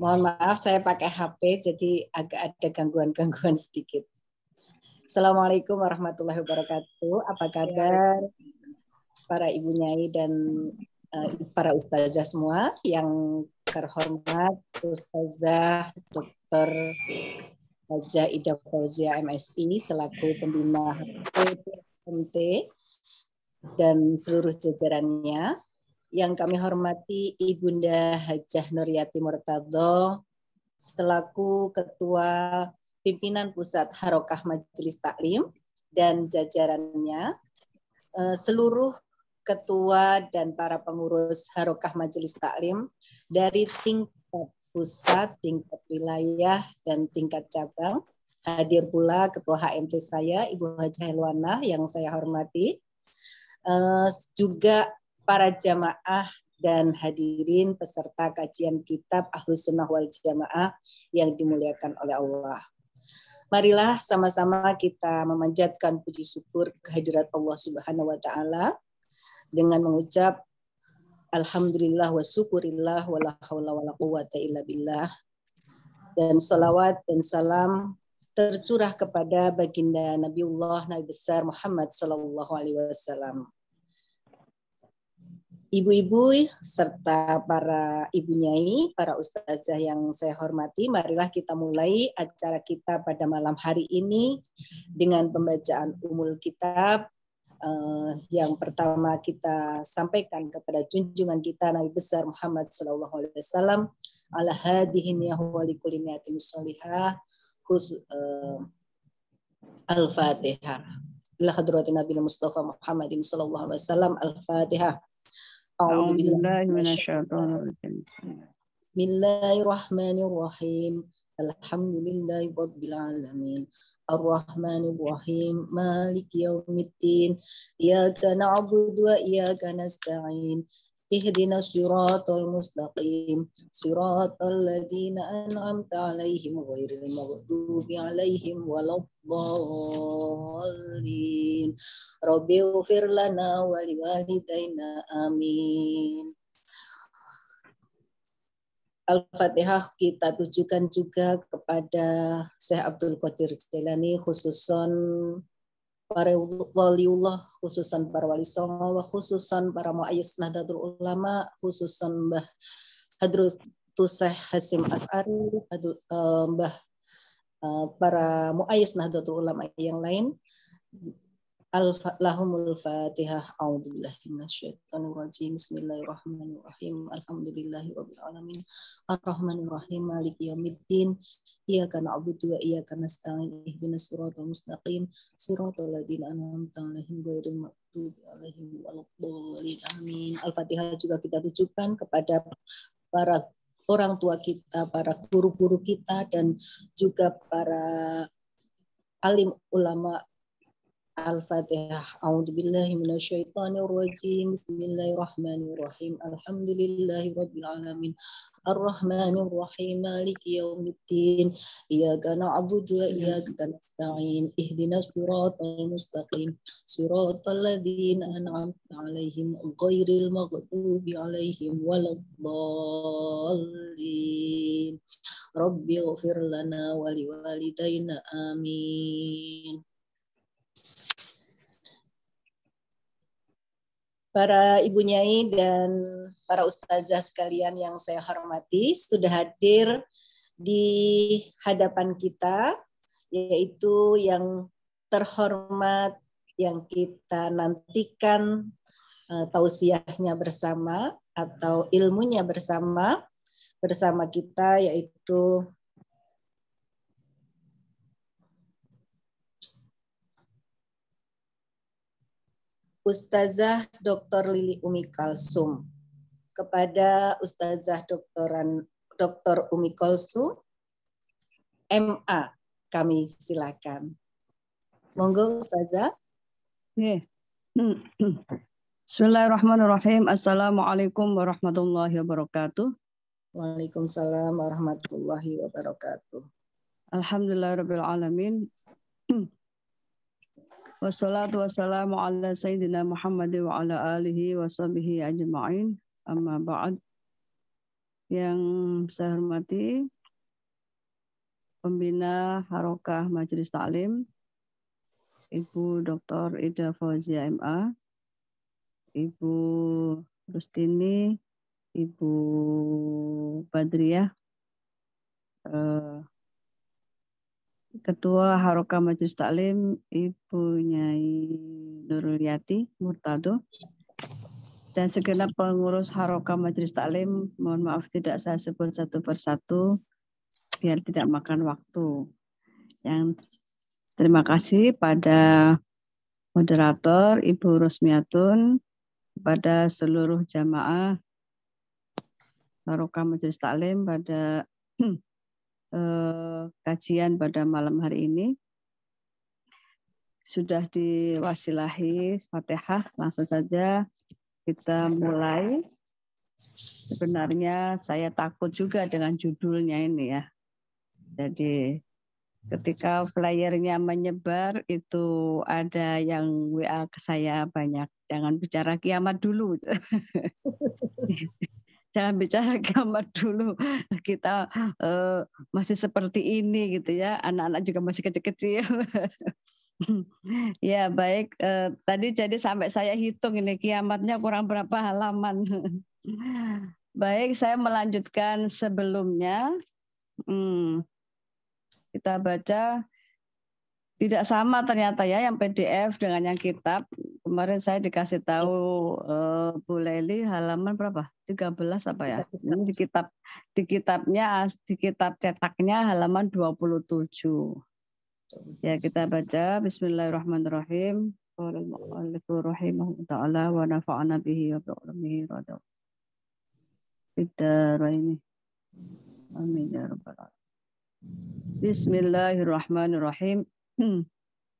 Mohon maaf, saya pakai HP, jadi agak ada gangguan-gangguan sedikit. Assalamualaikum warahmatullahi wabarakatuh. Apa kabar para ibu nyai dan para ustazah semua yang terhormat, Ustazah Dr. Hajah Ida Fauzia MSI selaku pembina HPMT dan seluruh jajarannya. Yang kami hormati Ibunda Hajah Nuryati Murtado selaku Ketua Pimpinan Pusat Harokah Majelis Taklim dan jajarannya, seluruh ketua dan para pengurus Harokah Majelis Taklim dari tingkat pusat, tingkat wilayah, dan tingkat cabang. Hadir pula Ketua HMT saya, Ibu Hajah Helwana yang saya hormati. Juga para jamaah dan hadirin peserta kajian kitab Ahlus Sunnah wal Jamaah yang dimuliakan oleh Allah. Marilah sama-sama kita memanjatkan puji syukur kehadirat Allah Subhanahu wa taala dengan mengucap alhamdulillah wa syukurillah wa la haula wa la quwata illa billah. Dan salawat dan salam tercurah kepada baginda Nabiullah Nabi besar Muhammad sallallahu alaihi wasallam. Ibu-ibu serta para ibu nyai, para ustazah yang saya hormati, marilah kita mulai acara kita pada malam hari ini dengan pembacaan umul kitab. Yang pertama kita sampaikan kepada junjungan kita Nabi besar Muhammad sallallahu alaihi wasallam, ala hadihin ya huwa likulli niyatin sholihah, Al-Fatihah. Ila hadratin Nabi Mustafa Muhammadin sallallahu alaihi wasallam, Al-Fatihah. Bismillahirrahmanirrahim. Alhamdulillahi rabbil alamin. Ar-Rahmanir Rahim. Maliki yaumiddin. Iyyaka na'budu wa iyyaka nasta'in. Ihdinas siratal mustaqim. Siratal ladzina an'amta 'alaihim ghairil maghdubi 'alaihim waladdallin. Rabbighfir lana wa liwalidayna amin. Al-Fatihah kita tujukan juga kepada Syekh Abdul Qadir Jailani, khususan para waliullah, khususan para wali songo, khususan para muayyis Nahdlatul Ulama, khususan Mbah Hadratus Syekh Hasyim As'ari, Mbah para muayyis Nahdlatul Ulama yang lain. Lahumul Fatihah. A'udzubillahi minasyaitonir rajim. Bismillahirrahmanirrahim. Alhamdulillahirabbil alamin. Arrahmanir rahim. Maliki yaumiddin. Iyyaka na'budu wa iyyaka nasta'in. Ihdinas siratal mustaqim. Siratal ladzina an'amta 'alaihim ghairil maghdubi 'alaihim waladdallin. Amin. Al-Fatihah juga kita tujukan kepada para orang tua kita, para guru-guru kita, dan juga para alim ulama. Al-Fatihah. A'udzubillahi minasyaitonir rajim. Bismillahirrahmanirrahim. Alhamdulillahirabbil alamin. Arrahmanir rahim. Maliki yaumiddin. Iyyaka na'budu wa iyyaka nasta'in. Ihdinas siratal mustaqim. Siratal ladzina an'amta 'alaihim ghairil maghdubi 'alaihim waladdallin. Rabbighfir lana wa liwalidayna amin. Para ibu nyai dan para ustazah sekalian yang saya hormati, sudah hadir di hadapan kita, yaitu yang terhormat yang kita nantikan tausiahnya bersama atau ilmunya bersama kita, yaitu Ustazah Dr. Lili Umi Kalsum. Kepada Ustazah Dr. Umi Kalsum, MA, kami silakan. Monggo Ustazah. Bismillahirrahmanirrahim. Assalamualaikum warahmatullahi wabarakatuh. Waalaikumsalam warahmatullahi wabarakatuh. Alhamdulillahirabbil alamin. Wassalatu wassalamu ala sayyidina Muhammad wa ala alihi wa sahbihi ajma'in. Amma ba'd. Yang saya hormati Pembina Harokah Majelis Taklim, Ibu Dr. Ida Fauzia MA, Ibu Rustini, Ibu Badriah, Ketua Harokah Majelis Taklim, Ibu Nyai Nurul Yati Murtado, dan segenap pengurus Harokah Majelis Taklim. Mohon maaf tidak saya sebut satu persatu biar tidak makan waktu. Yang terima kasih pada moderator Ibu Rosmiatun, pada seluruh jamaah Harokah Majelis Taklim pada kajian pada malam hari ini. Sudah diwasilahi Fatihah, langsung saja kita mulai. Sebenarnya saya takut juga dengan judulnya ini ya. Jadi ketika flyernya menyebar itu ada yang WA ke saya banyak. Jangan bicara kiamat dulu. Jangan bicara kiamat dulu. Kita masih seperti ini gitu ya. Anak-anak juga masih kecil-kecil. Ya baik. Tadi jadi sampai saya hitung ini kiamatnya kurang berapa halaman. Baik, saya melanjutkan sebelumnya. Kita baca. Tidak sama ternyata ya yang PDF dengan yang kitab. Kemarin saya dikasih tahu Bu Leli halaman berapa? 13 apa ya? Ini di kitab cetaknya halaman 27. Ya, kita baca Bismillahirrahmanirrahim. Bismillahirrahmanirrahim. Ta'ala wa nafa'ana bihi wa bi'ulamihi radha. Bidaraini. Amin ya rabbal alamin. Bismillahirrahmanirrahim.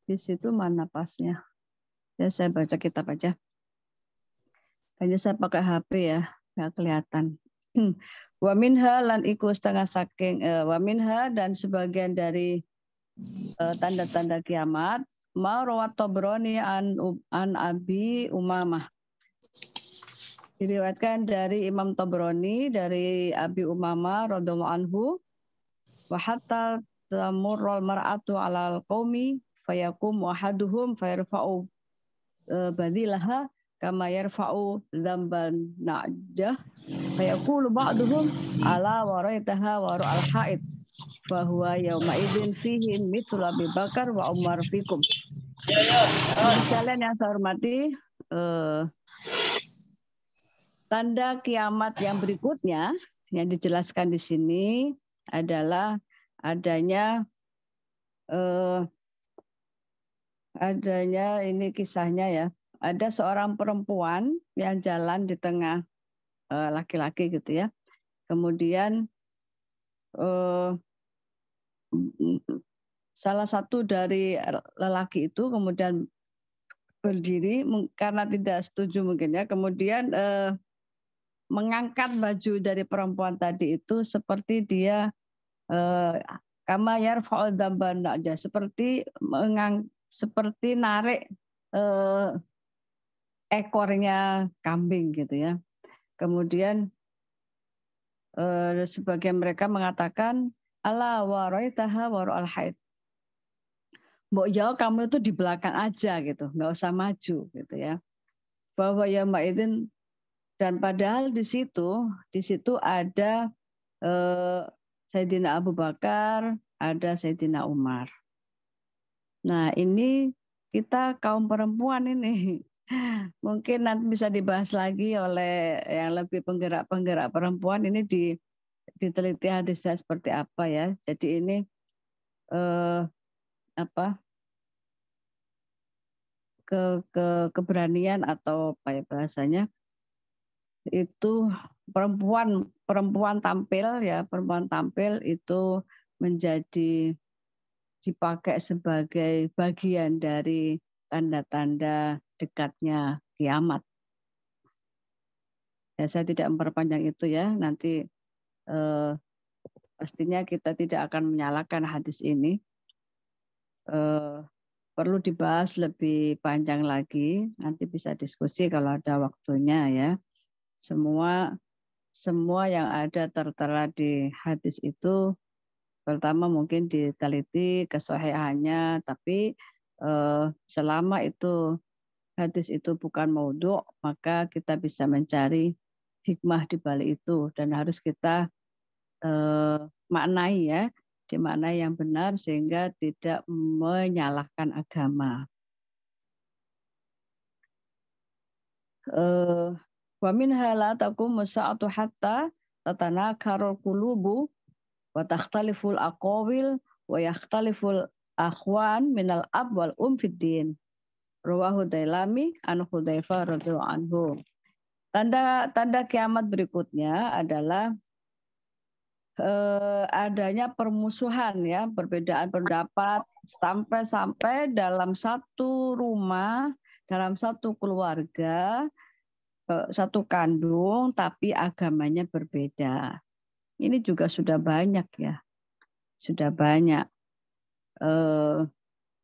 Di situ mana pasnya? Ya, saya baca kitab aja. Hanya saya pakai HP ya, nggak kelihatan. Wa minha lan iku setengah saking wa minha dan sebagian dari tanda-tanda kiamat. Ma rawat Tabrani an Abi Umamah. Diriwayatkan dari Imam Tabrani dari Abi Umamah radhiyallahu anhu. Wa hatta tamurral mar'atu 'alal qaumi fayakum ahaduhum fayarfa'u badilaha kama yarfa'u dzamban najah fayaqulu ba'duhum ala waraitaha waru al haid fa huwa yauma idzin fihi mithlu Abi Bakar wa Umar fikum. Sekalian yang saya hormati, tanda kiamat yang berikutnya yang dijelaskan di sini adalah adanya ini kisahnya ya. Ada seorang perempuan yang jalan di tengah laki-laki gitu ya. Kemudian salah satu dari lelaki itu kemudian berdiri karena tidak setuju mungkin ya. Kemudian mengangkat baju dari perempuan tadi itu seperti dia kama yarfa'u dzamban aja, seperti narik ekornya kambing gitu ya. Kemudian sebagian mereka mengatakan ala waraitaha waru al haid. Mbok ya kamu itu di belakang aja gitu, nggak usah maju gitu ya. Bahwa ya ma'idin, dan padahal di situ ada Sayyidina Abu Bakar, ada Sayyidina Umar. Nah ini kita kaum perempuan ini mungkin nanti bisa dibahas lagi oleh yang lebih penggerak-penggerak perempuan ini diteliti hadisnya seperti apa ya. Jadi ini keberanian atau apa ya bahasanya itu perempuan tampil itu menjadi dipakai sebagai bagian dari tanda-tanda dekatnya kiamat. Ya, saya tidak memperpanjang itu ya. Nanti pastinya kita tidak akan menyalahkan hadis ini. perlu dibahas lebih panjang lagi. Nanti bisa diskusi kalau ada waktunya ya. Semua yang ada tertera di hadis itu pertama mungkin diteliti kesohihannya, tapi selama itu hadis itu bukan maudhu', maka kita bisa mencari hikmah di balik itu dan harus kita maknai ya, dimaknai yang benar sehingga tidak menyalahkan agama. Wa minha la taqumu sa'atu hatta tatanakarul qulubu wa takhtaliful aqawil wa yakhtaliful akhwan minal ab wal fid din. Rawahu Dailami an Hudzaifah radhiyallahu anhu. Tanda kiamat berikutnya adalah adanya permusuhan ya, perbedaan pendapat sampai dalam satu rumah, dalam satu keluarga, satu kandung tapi agamanya berbeda. Ini juga sudah banyak ya. Sudah banyak.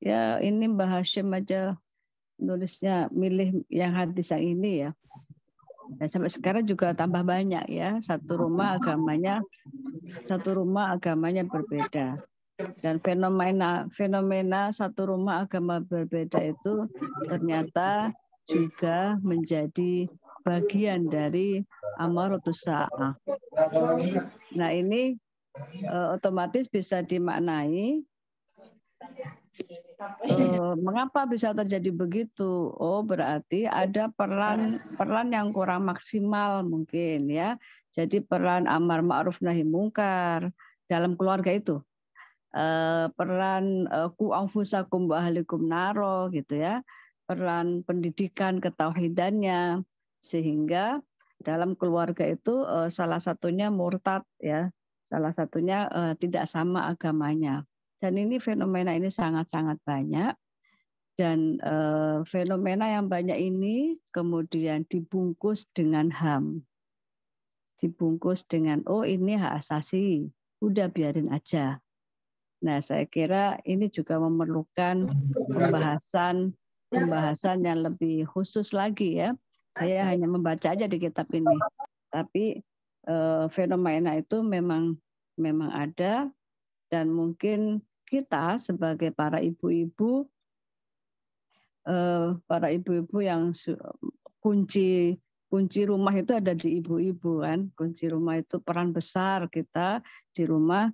Ya ini Mbah Hashim aja nulisnya milih yang hadis yang ini ya. Dan sampai sekarang juga tambah banyak ya. Satu rumah agamanya berbeda. Dan fenomena satu rumah agama berbeda itu ternyata juga menjadi bagian dari amaratus sa'ah. Nah ini otomatis bisa dimaknai mengapa bisa terjadi begitu? Oh, berarti ada peran yang kurang maksimal mungkin ya. Jadi peran amar ma'ruf nahi mungkar dalam keluarga itu. Peran ku anfusakum wa ahlikum naro gitu ya. Peran pendidikan ketauhidannya sehingga dalam keluarga itu salah satunya murtad ya. Salah satunya tidak sama agamanya. Dan ini fenomena ini sangat-sangat banyak. Dan fenomena yang banyak ini kemudian dibungkus dengan HAM. Dibungkus dengan, oh ini hak asasi, udah biarin aja. Nah saya kira ini juga memerlukan pembahasan yang lebih khusus lagi ya. Saya hanya membaca aja di kitab ini. Tapi fenomena itu memang ada. Dan mungkin kita sebagai para ibu-ibu yang kunci rumah itu ada di ibu-ibu kan. Kunci rumah itu peran besar kita di rumah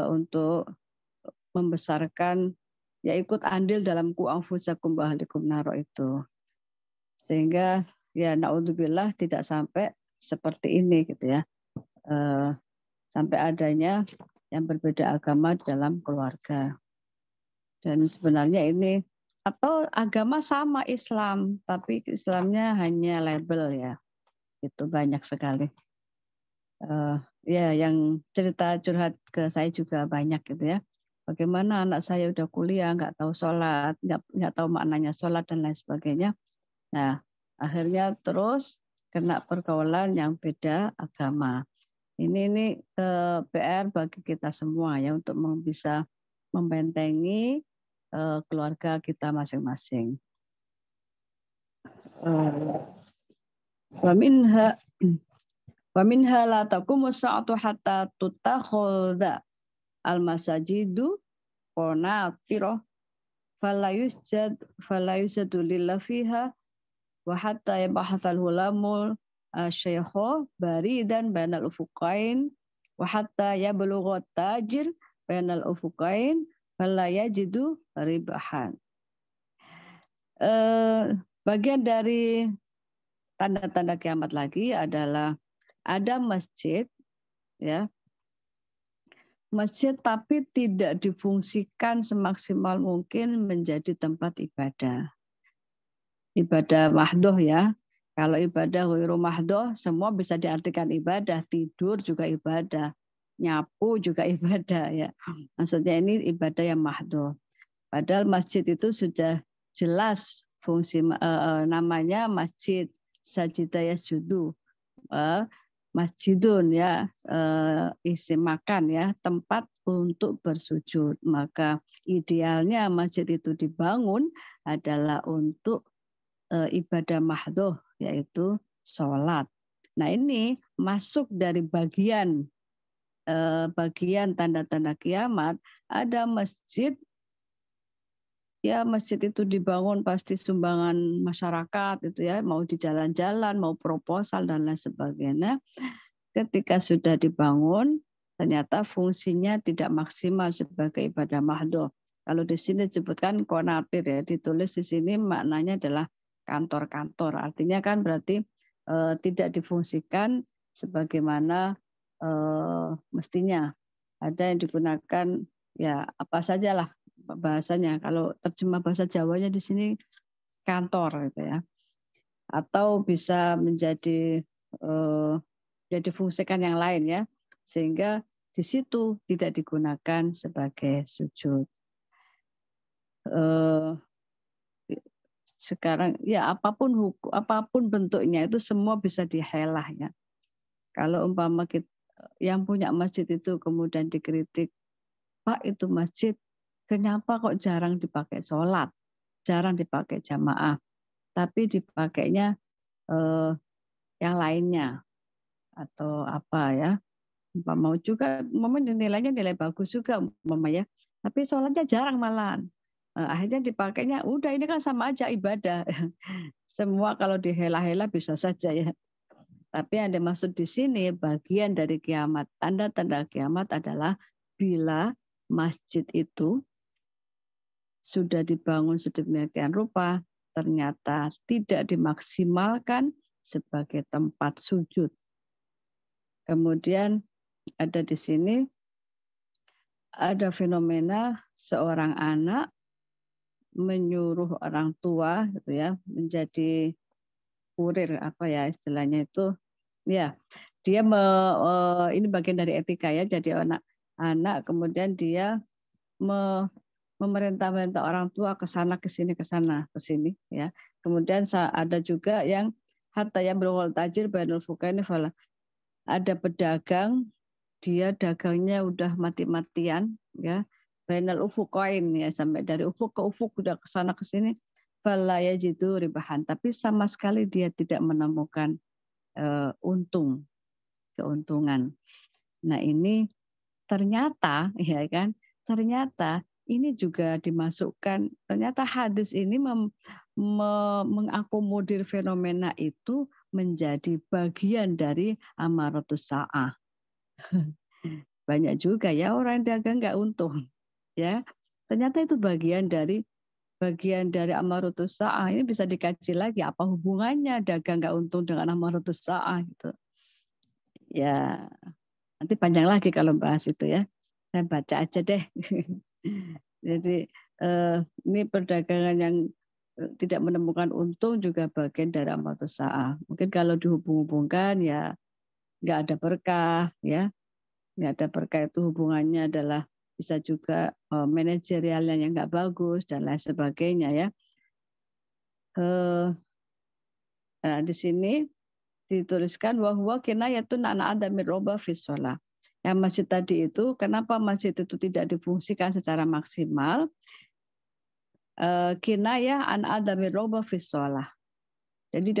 untuk membesarkan ya ikut andil dalam ku anfusakum wa ahlikum naro itu. Sehingga ya naudzubillah tidak sampai seperti ini gitu ya. Sampai adanya yang berbeda agama dalam keluarga. Dan sebenarnya ini atau agama sama Islam, tapi Islamnya hanya label ya. Itu banyak sekali. Ya yang cerita curhat ke saya juga banyak gitu ya. Bagaimana anak saya udah kuliah, nggak tahu sholat, nggak tahu maknanya sholat dan lain sebagainya. Nah, akhirnya terus kena pergaulan yang beda agama. Ini PR bagi kita semua ya untuk bisa membentengi keluarga kita masing-masing. Wa minha la taqumu sa'atu hatta tutakhadha al-masajidu qanatirah fala yusjadu lillahi fiha wa hatta yabahathal hulamul syaikha baridan bainal ufuqain wa hatta yablugha tajir bainal ufuqain fala yajidu ribahan. Bagian dari tanda-tanda kiamat lagi adalah ada masjid ya. Masjid tapi tidak difungsikan semaksimal mungkin menjadi tempat ibadah. Ibadah mahdoh ya. Kalau ibadah ghairu mahdoh semua bisa diartikan ibadah, tidur juga ibadah, nyapu juga ibadah ya. Maksudnya ini ibadah yang mahdoh. Padahal masjid itu sudah jelas fungsi namanya masjid sajida yasjudu. masjidun ya, isim makan ya, tempat untuk bersujud. Maka idealnya masjid itu dibangun adalah untuk ibadah mahdhoh, yaitu sholat. Nah ini masuk dari bagian tanda-tanda kiamat. Ada masjid, ya masjid itu dibangun pasti sumbangan masyarakat itu ya, mau di jalan-jalan, mau proposal dan lain sebagainya. Ketika sudah dibangun, ternyata fungsinya tidak maksimal sebagai ibadah mahdhoh. Kalau di sini disebutkan konatir ya, ditulis di sini maknanya adalah kantor-kantor. Artinya kan berarti tidak difungsikan sebagaimana mestinya. Ada yang digunakan ya apa sajalah bahasanya. Kalau terjemah bahasa Jawanya di sini kantor gitu ya. Atau bisa menjadi difungsikan yang lain ya. Sehingga di situ tidak digunakan sebagai sujud. Sekarang ya apapun bentuknya itu semua bisa dihelah ya. Kalau umpama kita yang punya masjid itu kemudian dikritik, Pak itu masjid kenapa kok jarang dipakai sholat, jarang dipakai jamaah, tapi dipakainya yang lainnya atau apa ya. Mau juga nilainya nilai bagus juga ya, tapi sholatnya jarang malahan. Akhirnya dipakainya udah ini kan sama aja ibadah. Semua kalau dihela-hela bisa saja ya. Tapi yang dimaksud di sini bagian dari kiamat, tanda-tanda kiamat adalah bila masjid itu sudah dibangun sedemikian rupa, ternyata tidak dimaksimalkan sebagai tempat sujud. Kemudian ada di sini ada fenomena seorang anak menyuruh orang tua gitu ya menjadi kurir apa ya istilahnya itu ya dia ini bagian dari etika ya, jadi anak kemudian dia memerintah orang tua ke sana ke sini ya. Kemudian ada juga yang hatta yang berwal tajir bainul fuqaini fala. Ada pedagang dia dagangnya udah mati-matian ya. Bainal ufuqain ya, sampai dari ufuk ke ufuk udah ke sana ke sini fala yajidu ribahan, tapi sama sekali dia tidak menemukan keuntungan. Nah, ini ternyata ya kan, ternyata ini juga dimasukkan, ternyata hadis ini mengakomodir fenomena itu menjadi bagian dari amaratus sa'ah. Banyak juga ya orang dagang nggak untung. Ya, ternyata itu bagian dari amaratus sa'ah. Ini bisa dikaji lagi apa hubungannya dagang nggak untung dengan amaratus sa'ah gitu. Ya, nanti panjang lagi kalau bahas itu ya. Saya baca aja deh. Jadi ini perdagangan yang tidak menemukan untung juga bagian dari amaratus sa'ah. Mungkin kalau dihubung-hubungkan ya nggak ada berkah ya. Nggak ada berkah itu hubungannya adalah bisa juga manajerialnya yang nggak bagus dan lain sebagainya ya. Nah, di sini dituliskan bahwa kinayatun ana adami roba fi shalah. Yang masjid tadi itu, kenapa masjid itu tidak difungsikan secara maksimal? Kinayah an adami roba fi shalah. Jadi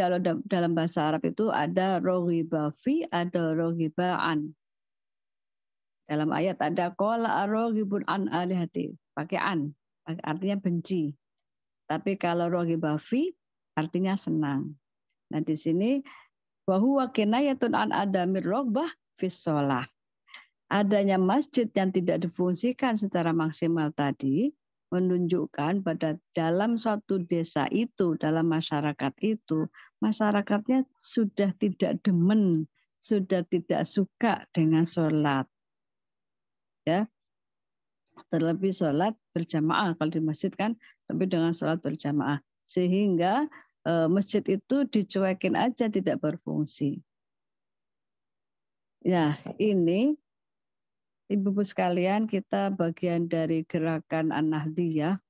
dalam bahasa Arab itu ada roghiba fi, ada roghiba an. Dalam ayat ada qala ar-raghibun an alihati, pakai an, artinya benci. Tapi kalau roghiba fi artinya senang. Nah, di sini bahwa kinayatun an adamir rogbah fis shalah. Adanya masjid yang tidak difungsikan secara maksimal tadi menunjukkan pada dalam suatu desa itu, dalam masyarakat itu, masyarakatnya sudah tidak demen, sudah tidak suka dengan sholat. Ya, terlebih sholat berjamaah. Kalau di masjid kan lebih dengan sholat berjamaah. Sehingga masjid itu dicuekin aja, tidak berfungsi. Ya, ini Ibu-ibu sekalian, kita bagian dari gerakan An-Nahdliyah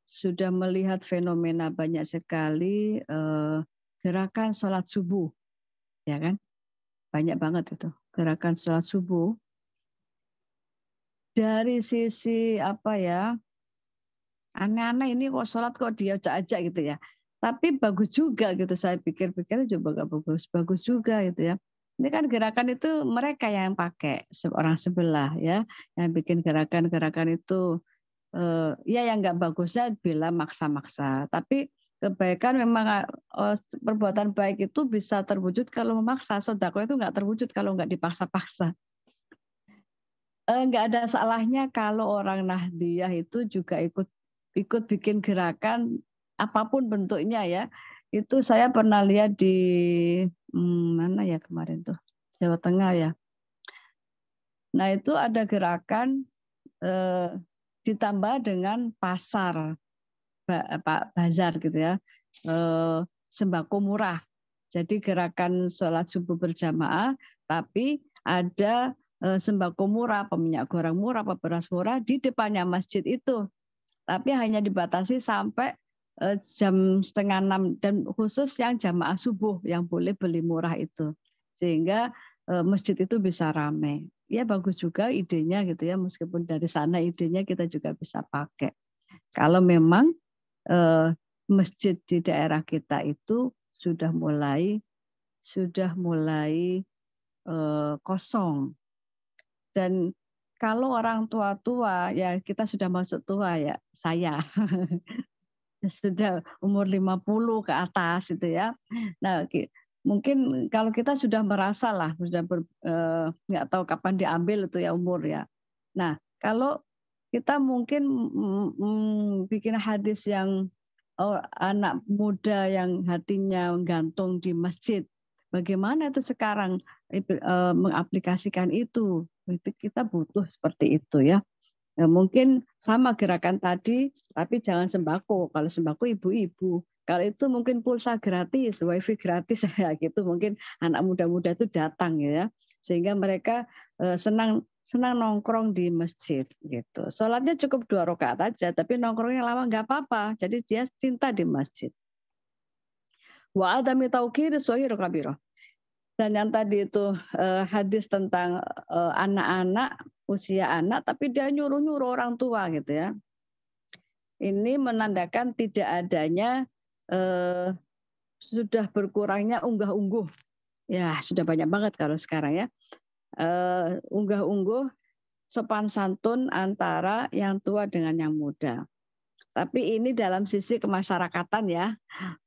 sudah melihat fenomena banyak sekali gerakan sholat subuh, ya kan? banyak banget itu gerakan sholat subuh. Dari sisi apa ya, aneh-aneh ini kok sholat kok diajak-ajak gitu ya. Tapi bagus juga gitu, saya pikir-pikir juga gak bagus juga gitu ya. Ini kan gerakan itu mereka yang pakai, orang sebelah ya, yang bikin gerakan-gerakan itu ya yang nggak bagusnya bila maksa-maksa. Tapi kebaikan memang perbuatan baik itu bisa terwujud kalau memaksa. Sedekah itu nggak terwujud kalau nggak dipaksa-paksa. Nggak ada salahnya kalau orang Nahdiyah itu juga ikut bikin gerakan apapun bentuknya ya. Itu saya pernah lihat di mana ya kemarin tuh, Jawa Tengah ya. Nah itu ada gerakan ditambah dengan pasar, bazar gitu ya, sembako murah. Jadi gerakan sholat subuh berjamaah, tapi ada sembako murah, minyak goreng murah, beras murah di depannya masjid itu. Tapi hanya dibatasi sampai jam 5:30 dan khusus yang jamaah subuh yang boleh beli murah itu. Sehingga masjid itu bisa ramai. Ya bagus juga idenya gitu ya, meskipun dari sana idenya kita juga bisa pakai. Kalau memang masjid di daerah kita itu sudah mulai kosong. Dan kalau orang tua-tua ya kita sudah masuk tua ya, saya sudah umur 50 ke atas itu ya. Nah, mungkin kalau kita sudah merasa lah sudah nggak tahu kapan diambil itu ya umur ya. Nah, kalau kita mungkin bikin hadis yang anak muda yang hatinya gantung di masjid. Bagaimana itu sekarang mengaplikasikan itu? Kita butuh seperti itu ya. Ya, mungkin sama gerakan tadi, tapi jangan sembako. Kalau sembako ibu-ibu. Kalau itu mungkin pulsa gratis, wifi gratis ya gitu. Mungkin anak muda-muda itu datang ya, sehingga mereka senang nongkrong di masjid gitu. Sholatnya cukup 2 rakaat aja, tapi nongkrongnya lama nggak apa-apa. Jadi dia cinta di masjid. Wa adami tauqir shahir kabirah. Dan yang tadi itu hadis tentang anak-anak, usia anak, tapi dia nyuruh-nyuruh orang tua gitu ya. Ini menandakan tidak adanya sudah berkurangnya unggah-ungguh. Ya sudah banyak banget kalau sekarang ya. Unggah-ungguh sopan santun antara yang tua dengan yang muda. Tapi ini dalam sisi kemasyarakatan ya,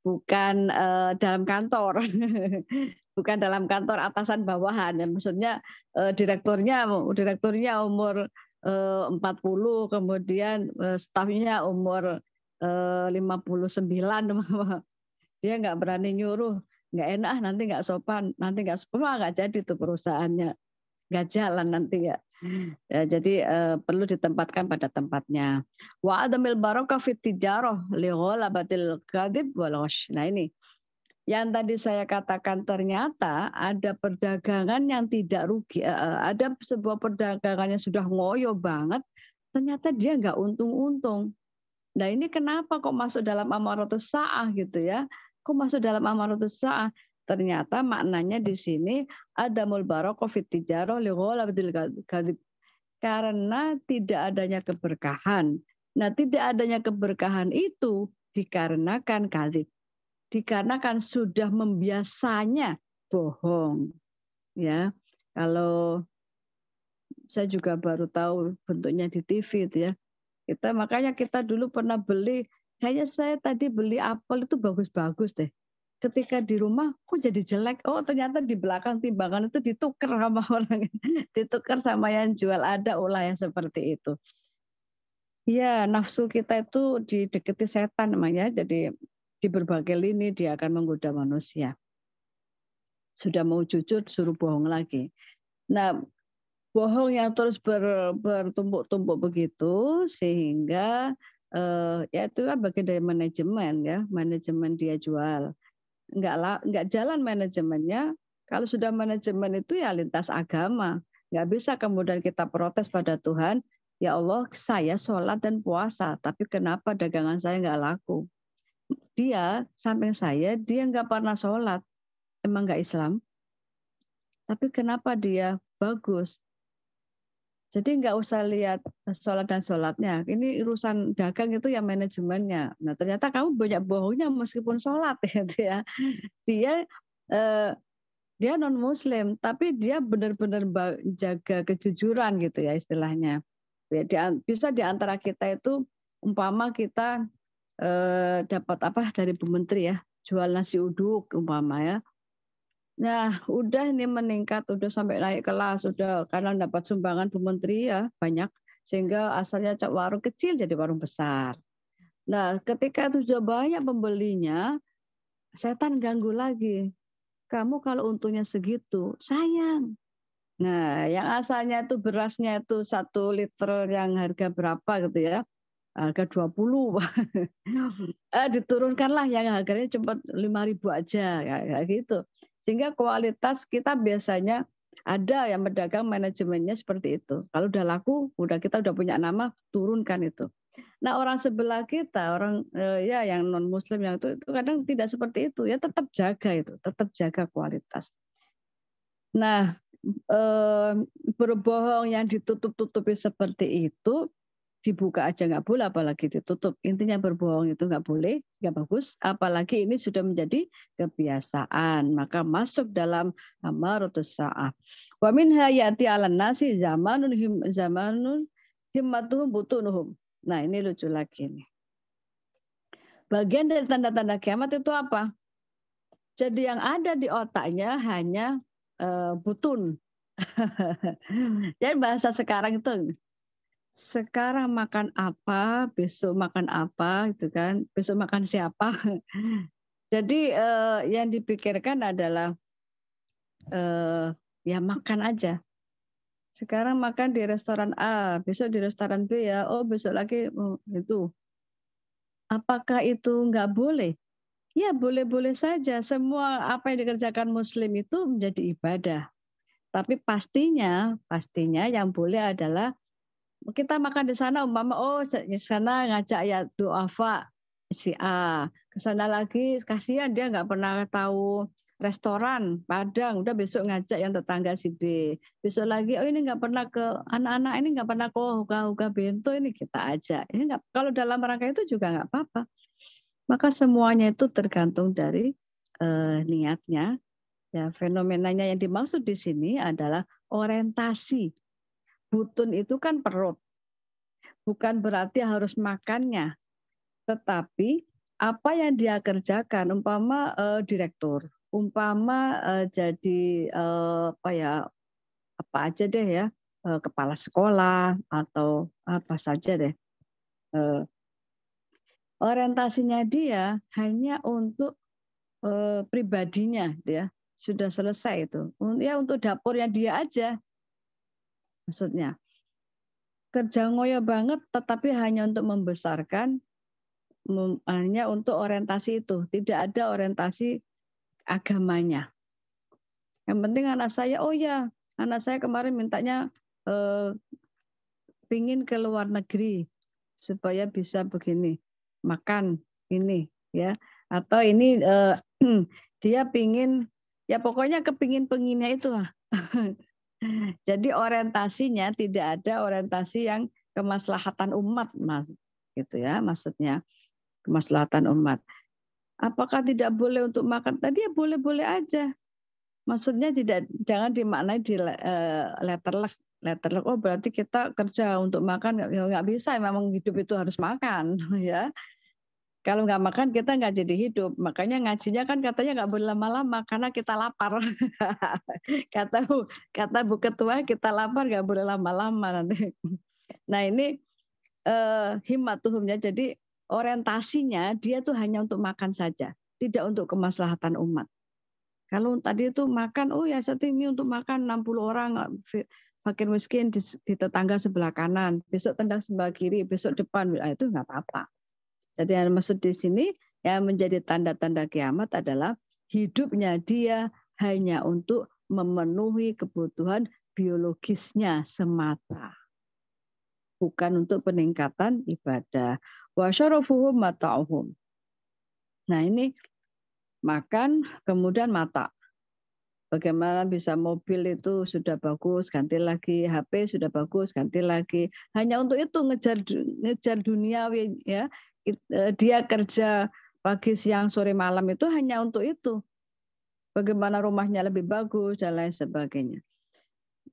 bukan dalam kantor. Bukan dalam kantor atasan bawahan. Ya, maksudnya direkturnya umur 40, kemudian stafnya umur 59. Dia nggak berani nyuruh, nggak enak nanti nggak sopan, nggak jadi tuh perusahaannya, nggak jalan nanti ya. Jadi perlu ditempatkan pada tempatnya. Wa adamil barakah fit tijarah li ghalabatil kadhib wal ghash. Nah ini yang tadi saya katakan, ternyata ada perdagangan yang tidak rugi, ada sebuah perdagangan yang sudah ngoyo banget, ternyata dia nggak untung-untung. Nah ini kenapa kok masuk dalam amaratus sa'ah gitu ya? Kok masuk dalam amaratus sa'ah? Ternyata maknanya di sini adamul barakah fit tijarah li ghalabatil kadhib. Karena tidak adanya keberkahan. Nah, tidak adanya keberkahan itu dikarenakan kadhib. Dikarenakan sudah membiasanya bohong. Ya, kalau saya juga baru tahu bentuknya di TV itu ya. Makanya kita dulu pernah beli, kayaknya saya tadi beli apel itu bagus-bagus deh. Ketika di rumah kok jadi jelek. Oh, ternyata di belakang timbangan itu ditukar sama orang. Ditukar sama yang jual, ada ulah yang seperti itu. Ya, nafsu kita itu didekati setan namanya. Jadi di berbagai lini dia akan menggoda manusia. Sudah mau jujur suruh bohong lagi. Nah, bohong yang terus bertumpuk-tumpuk begitu sehingga ya itu kan bagian dari manajemen ya, manajemen dia jual. Enggak jalan manajemennya. Kalau sudah manajemen itu ya lintas agama. Enggak bisa kemudian kita protes pada Tuhan, ya Allah saya sholat dan puasa, tapi kenapa dagangan saya enggak laku? Dia samping saya, dia enggak pernah sholat. Emang enggak Islam? tapi kenapa dia bagus? Jadi nggak usah lihat sholat dan sholatnya. Ini urusan dagang itu ya manajemennya. Nah ternyata kamu banyak bohongnya meskipun sholat gitu ya. Dia eh, dia non Muslim, tapi dia benar-benar jaga kejujuran gitu ya istilahnya. Bisa di antara kita itu umpama kita dapat apa dari Bu Menteri ya, jual nasi uduk umpama ya. Nah, udah ini meningkat, udah sampai naik kelas, udah karena dapat sumbangan Bu Menteri ya banyak, sehingga asalnya warung kecil jadi warung besar. Nah, ketika itu sudah banyak pembelinya, setan ganggu lagi. Kamu kalau untungnya segitu, sayang. Nah, yang asalnya itu berasnya itu 1 liter yang harga berapa gitu ya, harga 20. Diturunkanlah yang harganya cuma 5.000 aja ya gitu. Sehingga kualitas kita biasanya ada yang pedagang manajemennya seperti itu. Kalau udah laku, kita udah punya nama, turunkan itu. Nah orang sebelah kita, orang ya yang non Muslim yang itu kadang tidak seperti itu ya, tetap jaga itu, tetap jaga kualitas. Nah berbohong yang ditutup-tutupi seperti itu dibuka aja nggak boleh, apalagi ditutup. Intinya berbohong itu nggak boleh, nggak bagus. Apalagi ini sudah menjadi kebiasaan, maka masuk dalam amaratus sa'ah. Wa minha ya'ti 'alan nasi zamanun himmatuhum butunuhum. Nah ini lucu lagi nih. Bagian dari tanda-tanda kiamat itu apa? Jadi yang ada di otaknya hanya butun. Jadi bahasa sekarang itu sekarang makan apa, besok makan apa, gitu kan? Besok makan siapa? Jadi yang dipikirkan adalah ya makan aja. Sekarang makan di restoran A, besok di restoran B ya. Oh besok lagi itu. Apakah itu nggak boleh? Ya boleh-boleh saja. Semua apa yang dikerjakan Muslim itu menjadi ibadah. Tapi pastinya yang boleh adalah kita makan di sana umpama di sana ngajak ya duafa si A, ke sana lagi kasihan dia nggak pernah tahu restoran Padang, udah besok ngajak yang tetangga si B, besok lagi ini nggak pernah ke anak-anak ini nggak pernah ke Hoka Bento, ini kita ajak. Ini nggak, kalau dalam rangka itu juga nggak apa-apa. Maka semuanya itu tergantung dari niatnya. Ya, fenomenanya yang dimaksud di sini adalah orientasi. Butun itu kan perut. Bukan berarti harus makannya, tetapi apa yang dia kerjakan, umpama direktur, umpama jadi apa aja deh ya, kepala sekolah atau apa saja deh. Orientasinya dia hanya untuk pribadinya, ya sudah selesai itu. Ya untuk dapurnya dia aja, maksudnya. Kerja ngoyo banget, tetapi hanya untuk membesarkan, hanya untuk orientasi itu, tidak ada orientasi agamanya. Yang penting anak saya, anak saya kemarin mintanya pingin ke luar negeri supaya bisa begini, makan ini, ya, atau ini dia pingin, ya pokoknya kepingin-penginnya itu lah. Jadi orientasinya tidak ada orientasi yang kemaslahatan umat, mas, gitu ya, maksudnya kemaslahatan umat. Apakah tidak boleh untuk makan? Tadi ya boleh-boleh aja. Maksudnya jangan dimaknai di letterlek. Oh berarti kita kerja untuk makan, nggak bisa. Memang hidup itu harus makan, ya. Kalau nggak makan kita nggak jadi hidup. Makanya ngajinya kan katanya nggak boleh lama-lama karena kita lapar. kata Bu Ketua, kita lapar nggak boleh lama-lama nanti. Nah ini himmatuhumnya, jadi orientasinya dia tuh hanya untuk makan saja, tidak untuk kemaslahatan umat. Kalau tadi itu makan, ya saat ini untuk makan 60 orang fakir miskin di tetangga sebelah kanan, besok tendang sebelah kiri, besok depan, itu nggak apa-apa. Jadi yang maksud di sini yang menjadi tanda-tanda kiamat adalah hidupnya dia hanya untuk memenuhi kebutuhan biologisnya semata, bukan untuk peningkatan ibadah. Wa syarafuhum mata'uhum. Nah ini makan kemudian mata. Bagaimana bisa mobil itu sudah bagus, ganti lagi, HP sudah bagus, ganti lagi. Hanya untuk itu ngejar duniawi ya. Dia kerja pagi, siang, sore, malam itu hanya untuk itu. Bagaimana rumahnya lebih bagus dan lain sebagainya.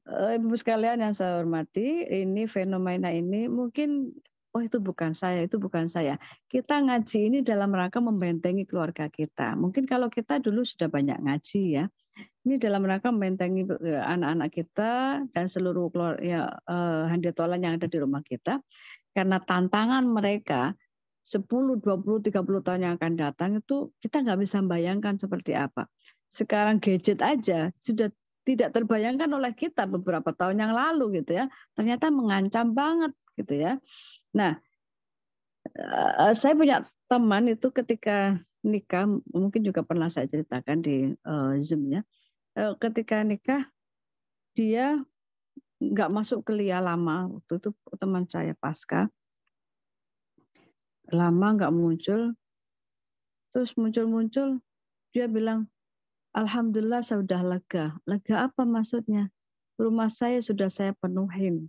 Ibu sekalian yang saya hormati, ini fenomena ini mungkin itu bukan saya, itu bukan saya. Kita ngaji ini dalam rangka membentengi keluarga kita. Mungkin kalau kita dulu sudah banyak ngaji ya. Ini dalam rangka membentengi anak-anak kita dan seluruh keluarga handetolan yang ada di rumah kita. Karena tantangan mereka 10, 20, 30 tahun yang akan datang itu kita nggak bisa membayangkan seperti apa. Sekarang gadget aja sudah tidak terbayangkan oleh kita beberapa tahun yang lalu gitu ya. Ternyata mengancam banget gitu ya. Nah, saya punya teman itu ketika nikah, mungkin juga pernah saya ceritakan di Zoom ya. Ketika nikah dia nggak masuk kuliah lama, waktu itu teman saya pasca, lama nggak muncul, terus muncul dia bilang, alhamdulillah saya sudah lega. Lega apa maksudnya? Rumah saya sudah saya penuhin.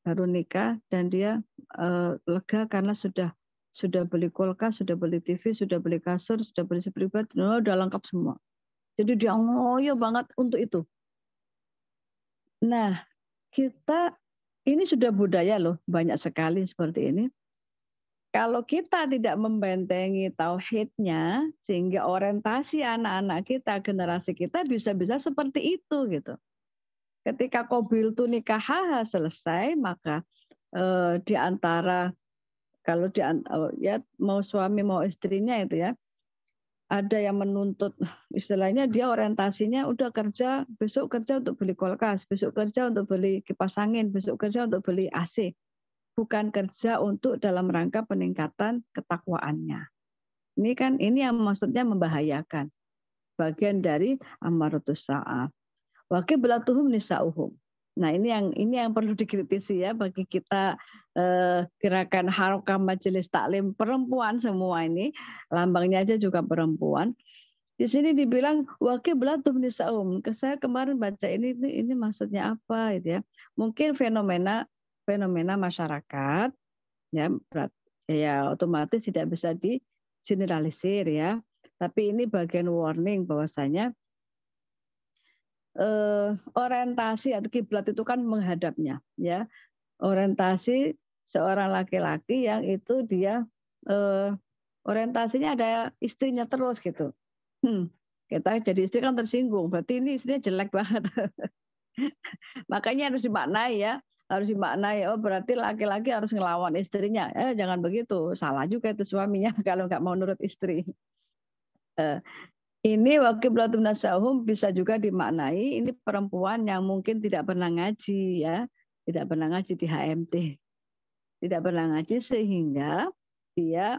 Baru nikah dan dia lega karena sudah beli kulkas, sudah beli TV, sudah beli kasur, sudah beli sepribadi, udah lengkap semua. Jadi dia ngoyo banget untuk itu. Nah, kita ini sudah budaya loh, banyak sekali seperti ini. Kalau kita tidak membentengi tauhidnya, sehingga orientasi anak-anak kita, generasi kita bisa-bisa seperti itu gitu. Ketika qabiltu nikahaha selesai, maka di antara kalau ya mau suami mau istrinya itu ya, ada yang menuntut istilahnya dia orientasinya udah kerja, besok kerja untuk beli kulkas, besok kerja untuk beli kipas angin, besok kerja untuk beli AC. Bukan kerja untuk dalam rangka peningkatan ketakwaannya. Ini yang maksudnya membahayakan. Bagian dari amaratus sa'ah. Wa qiblatuhum nisa'uhum. Nah, ini yang perlu dikritisi ya bagi kita gerakan Harakah Majelis Taklim perempuan semua ini, lambangnya aja juga perempuan. Di sini dibilang wa qiblatuhum nisa'uhum. Saya kemarin baca ini maksudnya apa gitu ya. Mungkin fenomena masyarakat ya otomatis tidak bisa digeneralisir ya. Tapi ini bagian warning bahwasanya orientasi atau kiblat itu kan menghadapnya ya. Orientasi seorang laki-laki yang itu dia orientasinya ada istrinya terus gitu. Kita jadi istri kan tersinggung, berarti ini istrinya jelek banget. Makanya harus dimaknai ya. Harus dimaknai, berarti laki-laki harus ngelawan istrinya. Jangan begitu, salah juga itu suaminya kalau nggak mau nurut istri. Ini wa qiblatun nisa'uhum bisa juga dimaknai ini perempuan yang mungkin tidak pernah ngaji ya, tidak pernah ngaji di HMT, tidak pernah ngaji sehingga dia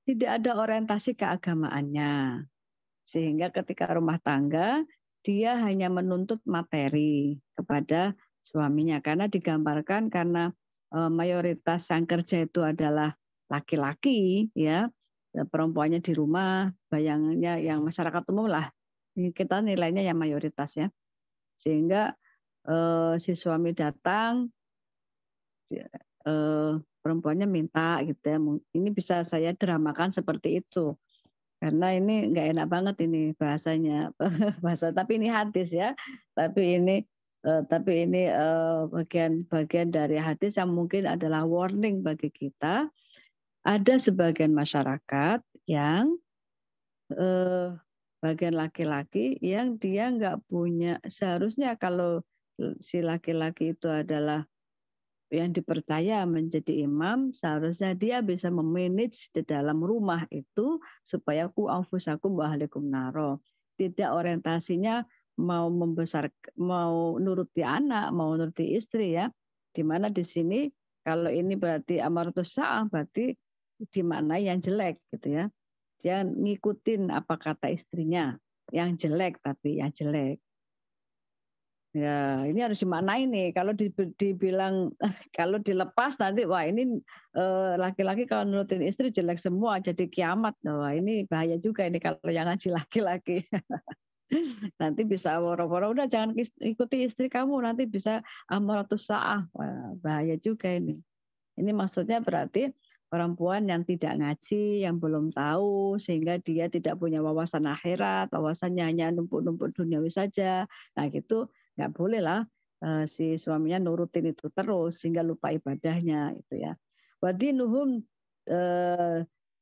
tidak ada orientasi keagamaannya, sehingga ketika rumah tangga dia hanya menuntut materi kepada suaminya karena digambarkan karena mayoritas yang kerja itu adalah laki-laki ya, perempuannya di rumah, bayangannya yang masyarakat umum lah, kita nilainya yang mayoritas ya, sehingga si suami datang perempuannya minta gitu ya, ini bisa saya dramakan seperti itu. Karena ini nggak enak banget ini bahasanya, tapi ini hadis ya. Tapi ini bagian dari hadis yang mungkin adalah warning bagi kita. Ada sebagian masyarakat yang bagian laki-laki yang dia nggak punya, seharusnya kalau si laki-laki itu adalah yang dipercaya menjadi imam, seharusnya dia bisa memanage di dalam rumah itu supaya ku anfusakum wa ahlikum naro. Tidak orientasinya mau membesar, mau nuruti anak, mau nuruti istri ya. Dimana di sini kalau ini berarti amaratus sa'ah, berarti dimaknai yang jelek gitu ya. Dia ngikutin apa kata istrinya, yang jelek tapi yang jelek. Ya, ini harus dimaknai nih. Kalau dibilang, kalau dilepas nanti, wah ini laki-laki kalau nurutin istri jelek semua, jadi kiamat. Wah ini bahaya juga ini kalau yang ngaji laki-laki. Nanti bisa woro-woro, udah jangan ikuti istri kamu, nanti bisa amaratus sa'ah. Wah, bahaya juga ini. Ini maksudnya berarti perempuan yang tidak ngaji, yang belum tahu, sehingga dia tidak punya wawasan akhirat, wawasannya hanya numpuk-numpuk duniawi saja. Nah gitu nggak boleh lah si suaminya nurutin itu terus sehingga lupa ibadahnya itu ya. Wadinuhum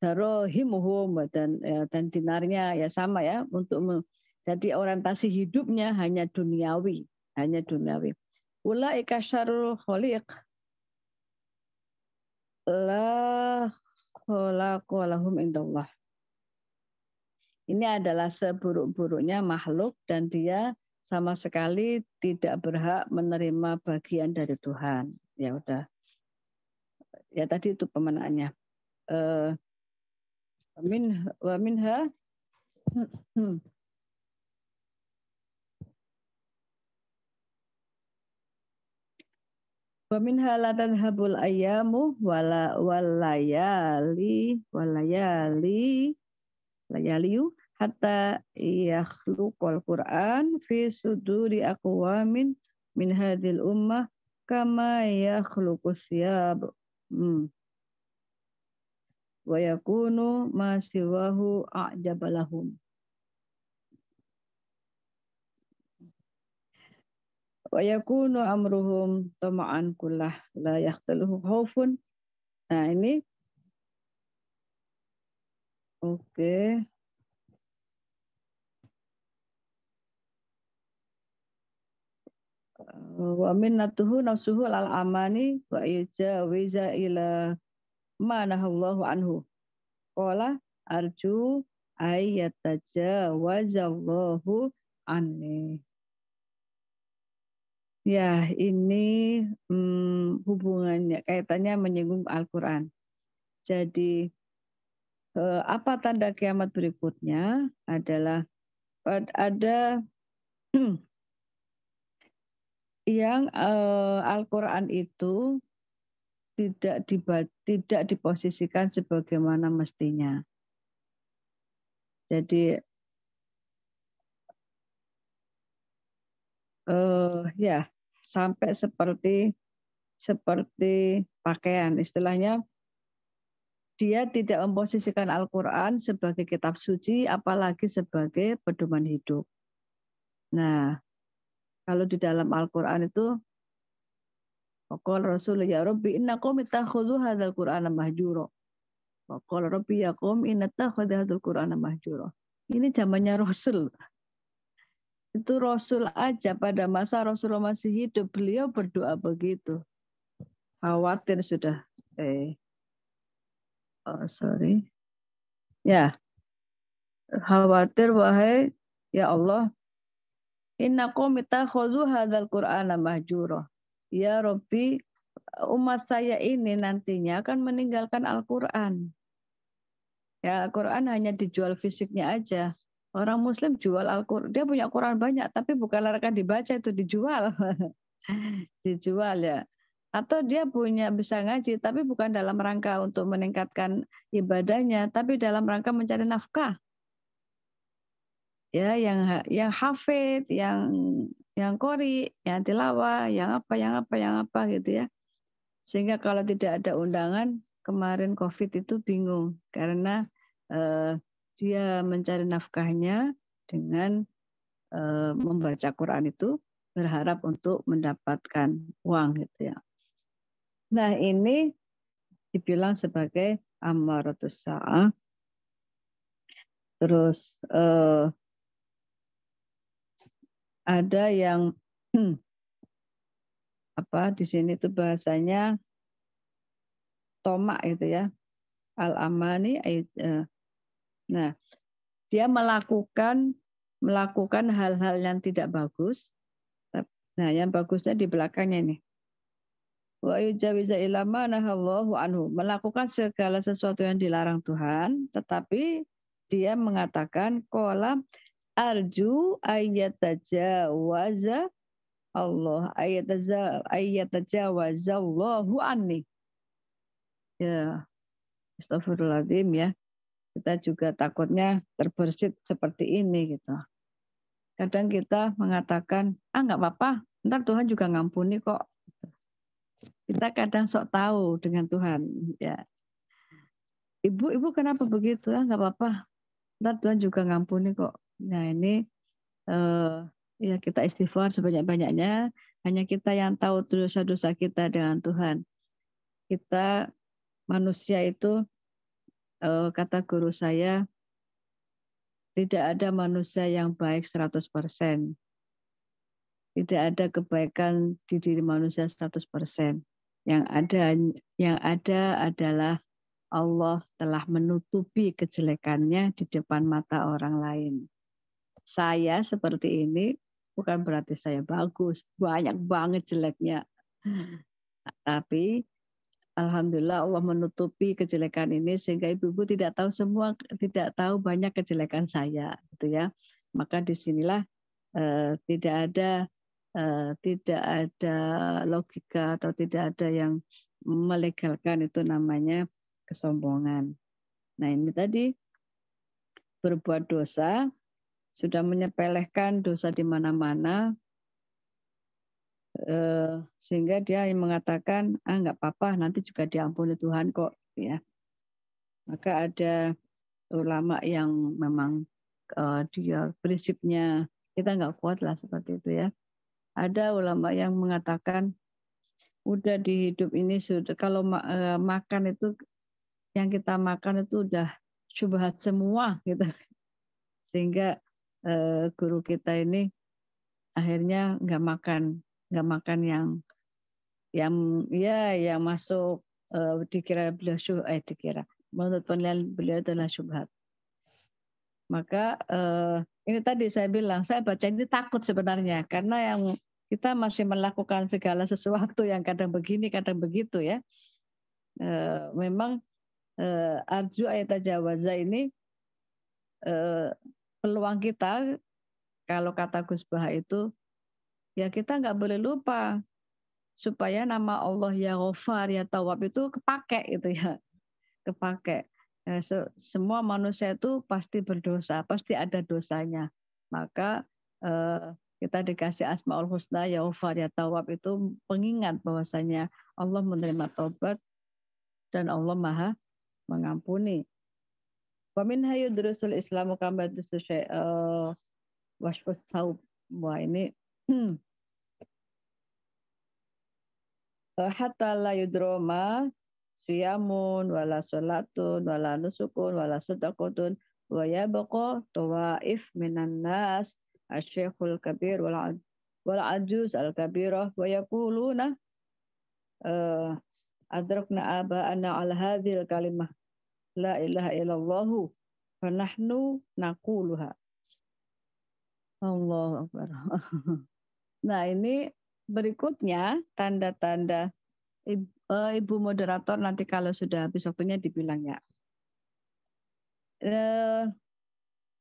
darohimuhum dan dinarnya ya sama ya untuk jadi orientasi hidupnya hanya duniawi, hanya duniawi. Ulaika syarrul khaliq la khalaqalahum indallah. Ini adalah seburuk-buruknya makhluk dan dia sama sekali tidak berhak menerima bagian dari Tuhan. Ya udah. Ya tadi itu pemenaannya. Wa minha wa minha la tadhhabul ayyamu walayaliyu hatta yakhluqal Qur'an fi suduri aqwamin min hadhil ummah kama yakhluqus siyab wa yakunu ma siwahu a'jabalahum wa yakunu amruhum tama'an kullah la yahtaluhu khaufun. Nah ini oke. Wa minnatuhu nafsuhu al amani wa yujawiza ila ma nahallahu anhu. Qala arju ayyatajawazallahu anni. Ya, ini hubungannya, kaitannya menyinggung Al-Quran. Jadi, apa tanda kiamat berikutnya adalah ada yang Al-Quran itu tidak diposisikan sebagaimana mestinya. Jadi, ya, sampai seperti pakaian, istilahnya dia tidak memposisikan Al-Quran sebagai kitab suci, apalagi sebagai pedoman hidup. Nah, kalau di dalam Al-Quran itu, Qala Rasul ya Rabbi inna qaumi ittakhadhu hadzal Qur'ana mahjura. Qala Rabbi ya qaumi inna ittakhadhu hadzal Qur'ana mahjura. Ini zamannya Rasul. Itu Rasul aja pada masa Rasulullah masih hidup, beliau berdoa begitu. Khawatir sudah. Sorry. Ya, khawatir wahai ya Allah, inna qaumi ittakhadhu hadzal Qur'ana mahjura. Ya Rabbi, umat saya ini nantinya akan meninggalkan Al-Quran. Ya, Al-Quran hanya dijual fisiknya aja. Orang Muslim jual Al-Quran, dia punya Quran banyak, tapi bukan larangan dibaca, itu dijual. Dijual ya. Atau dia punya bisa ngaji, tapi bukan dalam rangka untuk meningkatkan ibadahnya, tapi dalam rangka mencari nafkah. Ya, yang hafid, yang qori, yang tilawah, yang apa gitu ya. Sehingga kalau tidak ada undangan, kemarin COVID itu bingung karena dia mencari nafkahnya dengan membaca Quran itu berharap untuk mendapatkan uang gitu ya. Nah, ini dibilang sebagai amaratus sa'ah. Terus ada yang di sini tuh bahasanya tomak gitu ya. Al-amani nah, dia melakukan hal-hal yang tidak bagus. Nah, yang bagusnya di belakangnya nih. Wa yujawiza ila ma nahallahu anhu, melakukan segala sesuatu yang dilarang Tuhan, tetapi dia mengatakan qala arju ayyatajawaza Allah ayyatajawazallahu anni. Ya, astagfirullahaladzim ya. Kita juga takutnya terbersit seperti ini gitu. Kadang kita mengatakan, nggak apa-apa, ntar Tuhan juga ngampuni kok. Kita kadang sok tahu dengan Tuhan. Ya, ibu kenapa begitu? Nggak apa-apa, ntar Tuhan juga ngampuni kok. Nah ini ya kita istighfar sebanyak-banyaknya. Hanya kita yang tahu dosa-dosa kita dengan Tuhan. Kita manusia itu, kata guru saya, tidak ada manusia yang baik 100%. Tidak ada kebaikan di diri manusia 100%. Yang ada adalah Allah telah menutupi kejelekannya di depan mata orang lain. Saya seperti ini bukan berarti saya bagus, banyak banget jeleknya. Tapi alhamdulillah Allah menutupi kejelekan ini sehingga ibu-ibu tidak tahu banyak kejelekan saya, gitu ya. Maka disinilah tidak ada logika atau tidak ada yang melegalkan itu namanya kesombongan. Nah ini tadi berbuat dosa, sudah menyepelekan dosa di mana-mana, sehingga dia mengatakan nggak apa-apa, nanti juga diampuni Tuhan kok, ya. Maka ada ulama yang memang dia prinsipnya kita nggak kuat lah seperti itu ya. Ada ulama yang mengatakan udah di hidup ini sudah kalau makan itu yang kita makan itu udah syubhat semua gitu, sehingga guru kita ini akhirnya nggak makan yang masuk dikira beliau menurut penilaian beliau adalah syubhat. Maka ini tadi saya bilang, saya baca ini takut sebenarnya karena yang kita masih melakukan segala sesuatu yang kadang begini kadang begitu ya. Memang arju ayat jawaza ini peluang kita, kalau kata Gus Bah itu, ya kita nggak boleh lupa supaya nama Allah ya Ghafar ya Tawwab itu kepake gitu ya, kepake. Semua manusia itu pasti berdosa, pasti ada dosanya. Maka kita dikasih Asmaul Husna ya Ghafar ya Tawwab itu pengingat bahwasanya Allah menerima taubat dan Allah Maha mengampuni. Wa min hayudrusul Islamu kama dusu wasfus saub. Wah ini hatta la yudroma siyamun wala salatun wala nusukun wala sadaqatun wa yabqa tawaif minan nas asy-syekhul kabir wal ajuz al kabirah wa yaquluna adrakna aba'ana ala hadhil kalimah la ilaha illallah fa nahnu naquluha. Allahu akbar. Nah, ini berikutnya tanda-tanda Ibu moderator nanti kalau sudah habis waktunya dibilang ya.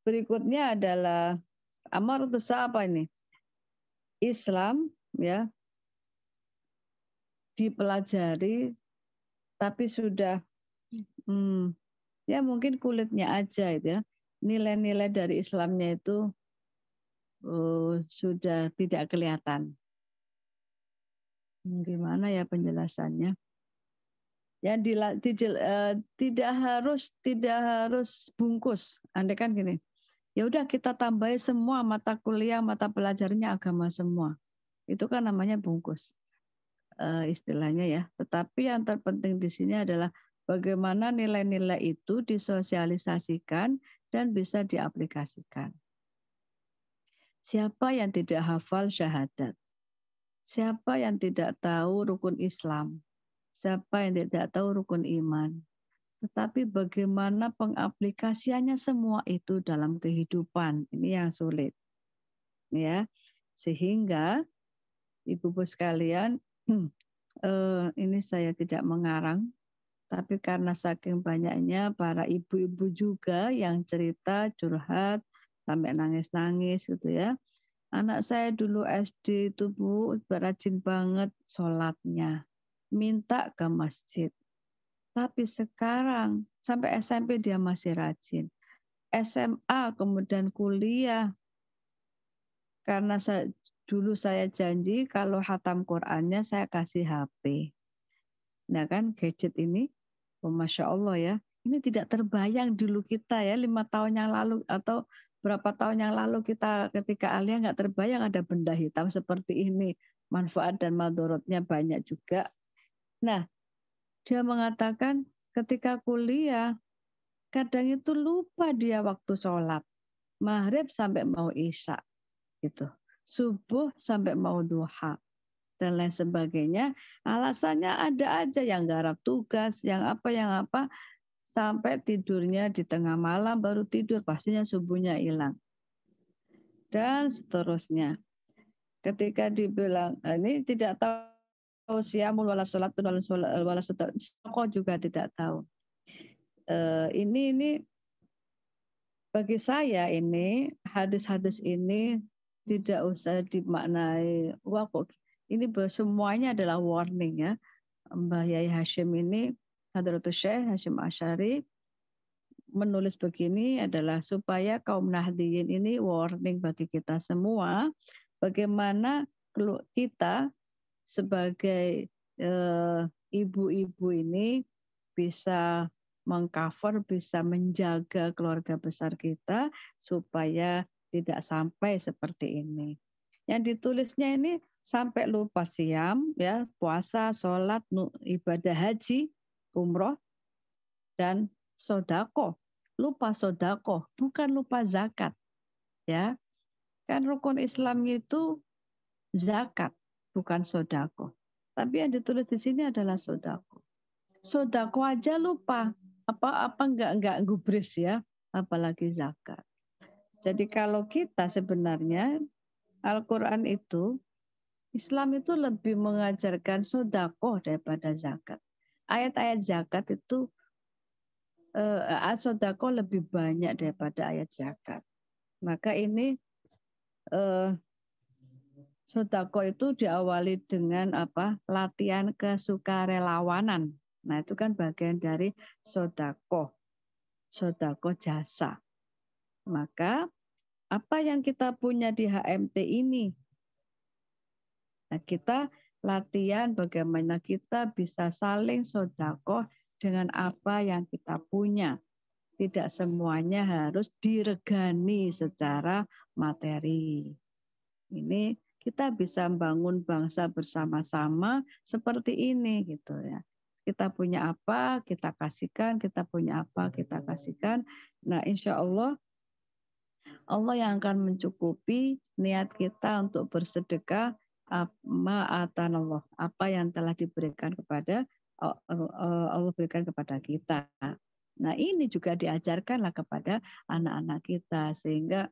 Berikutnya adalah amaratus apa ini? Islam ya dipelajari tapi sudah ya mungkin kulitnya aja itu ya. Nilai-nilai dari Islamnya itu sudah tidak kelihatan. Gimana ya penjelasannya? Ya tidak harus bungkus. Andai kan gini, ya udah kita tambahin semua mata kuliah, mata pelajarannya agama semua. Itu kan namanya bungkus istilahnya ya. Tetapi yang terpenting di sini adalah bagaimana nilai-nilai itu disosialisasikan dan bisa diaplikasikan. Siapa yang tidak hafal syahadat? Siapa yang tidak tahu rukun Islam? Siapa yang tidak tahu rukun iman? Tetapi bagaimana pengaplikasiannya semua itu dalam kehidupan, ini yang sulit. Ya, sehingga ibu-ibu sekalian, ini saya tidak mengarang, tapi karena saking banyaknya para ibu-ibu juga yang cerita, curhat, sampai nangis-nangis gitu ya. Anak saya dulu SD itu Bu, rajin banget sholatnya, minta ke masjid. Tapi sekarang sampai SMP dia masih rajin. SMA kemudian kuliah, karena dulu saya janji kalau khatam Qur'annya saya kasih HP. Nah kan gadget ini, oh, Masya Allah ya, ini tidak terbayang dulu kita ya 5 tahun yang lalu atau berapa tahun yang lalu kita ketika Alia nggak terbayang ada benda hitam seperti ini. Manfaat dan madorotnya banyak juga. Nah, dia mengatakan ketika kuliah, kadang itu lupa dia waktu sholat. Maghrib sampai mau isya. Gitu. Subuh sampai mau duha. Dan lain sebagainya. Alasannya ada aja yang garap tugas, yang apa. Sampai tidurnya di tengah malam baru tidur. Pastinya subuhnya hilang. Dan seterusnya. Ketika dibilang, ini tidak tahu siamul wala sholatun wala sholatun. Kok juga tidak tahu. Ini bagi saya ini hadis-hadis ini tidak usah dimaknai wah kok ini semuanya adalah warning ya. Mbah Yai Hashim ini Hadratus Syekh Hashim Asy'ari menulis begini adalah supaya kaum Nahdiyin ini warning bagi kita semua bagaimana kita sebagai ibu-ibu ini bisa mengcover, bisa menjaga keluarga besar kita supaya tidak sampai seperti ini. Yang ditulisnya ini sampai lupa siam, ya, puasa, sholat, ibadah haji, umroh, dan sodako. Lupa sodako, bukan lupa zakat. Ya, kan rukun Islam itu zakat, bukan sodako. Tapi yang ditulis di sini adalah sodako. Sodako aja lupa. Apa enggak gubris ya, apalagi zakat. Jadi kalau kita sebenarnya Al-Quran itu, Islam itu lebih mengajarkan sodako daripada zakat. Ayat-ayat zakat itu, ayat sodako lebih banyak daripada ayat zakat. Maka ini sodako itu diawali dengan latihan kesukarelawanan. Nah itu kan bagian dari sodako jasa. Maka apa yang kita punya di HMT ini, nah kita latihan bagaimana kita bisa saling sodako dengan apa yang kita punya. Tidak semuanya harus diregani secara materi. Ini kita bisa membangun bangsa bersama-sama seperti ini gitu ya. Kita punya apa, kita kasihkan, kita punya apa, kita kasihkan. Nah, insya Allah yang akan mencukupi niat kita untuk bersedekah ma'atanallah, apa yang telah diberikan kepada Allah berikan kepada kita. Nah, ini juga diajarkanlah kepada anak-anak kita sehingga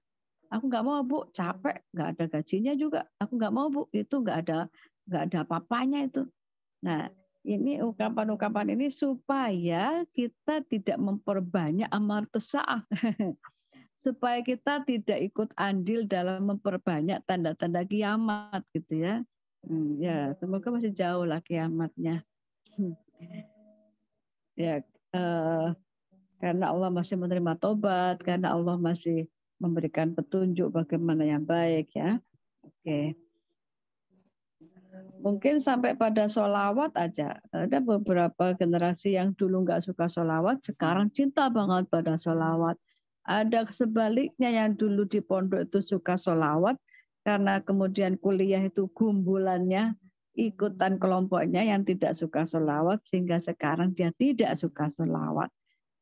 aku nggak mau Bu, capek, nggak ada gajinya juga. Aku nggak mau Bu, itu nggak ada apa-apanya itu. Nah, ini ungkapan-ungkapan ini supaya kita tidak memperbanyak amartus sa'ah. Supaya kita tidak ikut andil dalam memperbanyak tanda-tanda kiamat gitu ya. Ya, semoga masih jauh lah kiamatnya. Ya, karena Allah masih menerima tobat, karena Allah masih memberikan petunjuk bagaimana yang baik ya. Oke. Mungkin sampai pada sholawat aja. Ada beberapa generasi yang dulu nggak suka sholawat, sekarang cinta banget pada sholawat. Ada sebaliknya yang dulu di pondok itu suka sholawat, karena kemudian kuliah itu gumbulannya, ikutan kelompoknya yang tidak suka sholawat, sehingga sekarang dia tidak suka sholawat.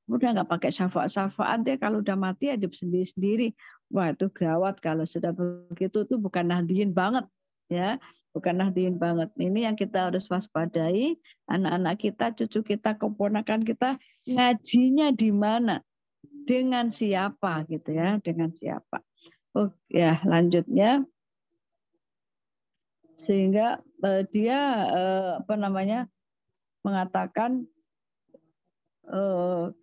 Udah nggak pakai syafaat deh, kalau udah mati ya hidup sendiri-sendiri. Wah itu gawat kalau sudah begitu, itu bukan Nahdiyin banget ya. Bukan Nahdiyin banget. Ini yang kita harus waspadai. Anak-anak kita, cucu kita, keponakan kita ngajinya di mana, dengan siapa gitu ya, dengan siapa. Oh ya, lanjutnya sehingga dia mengatakan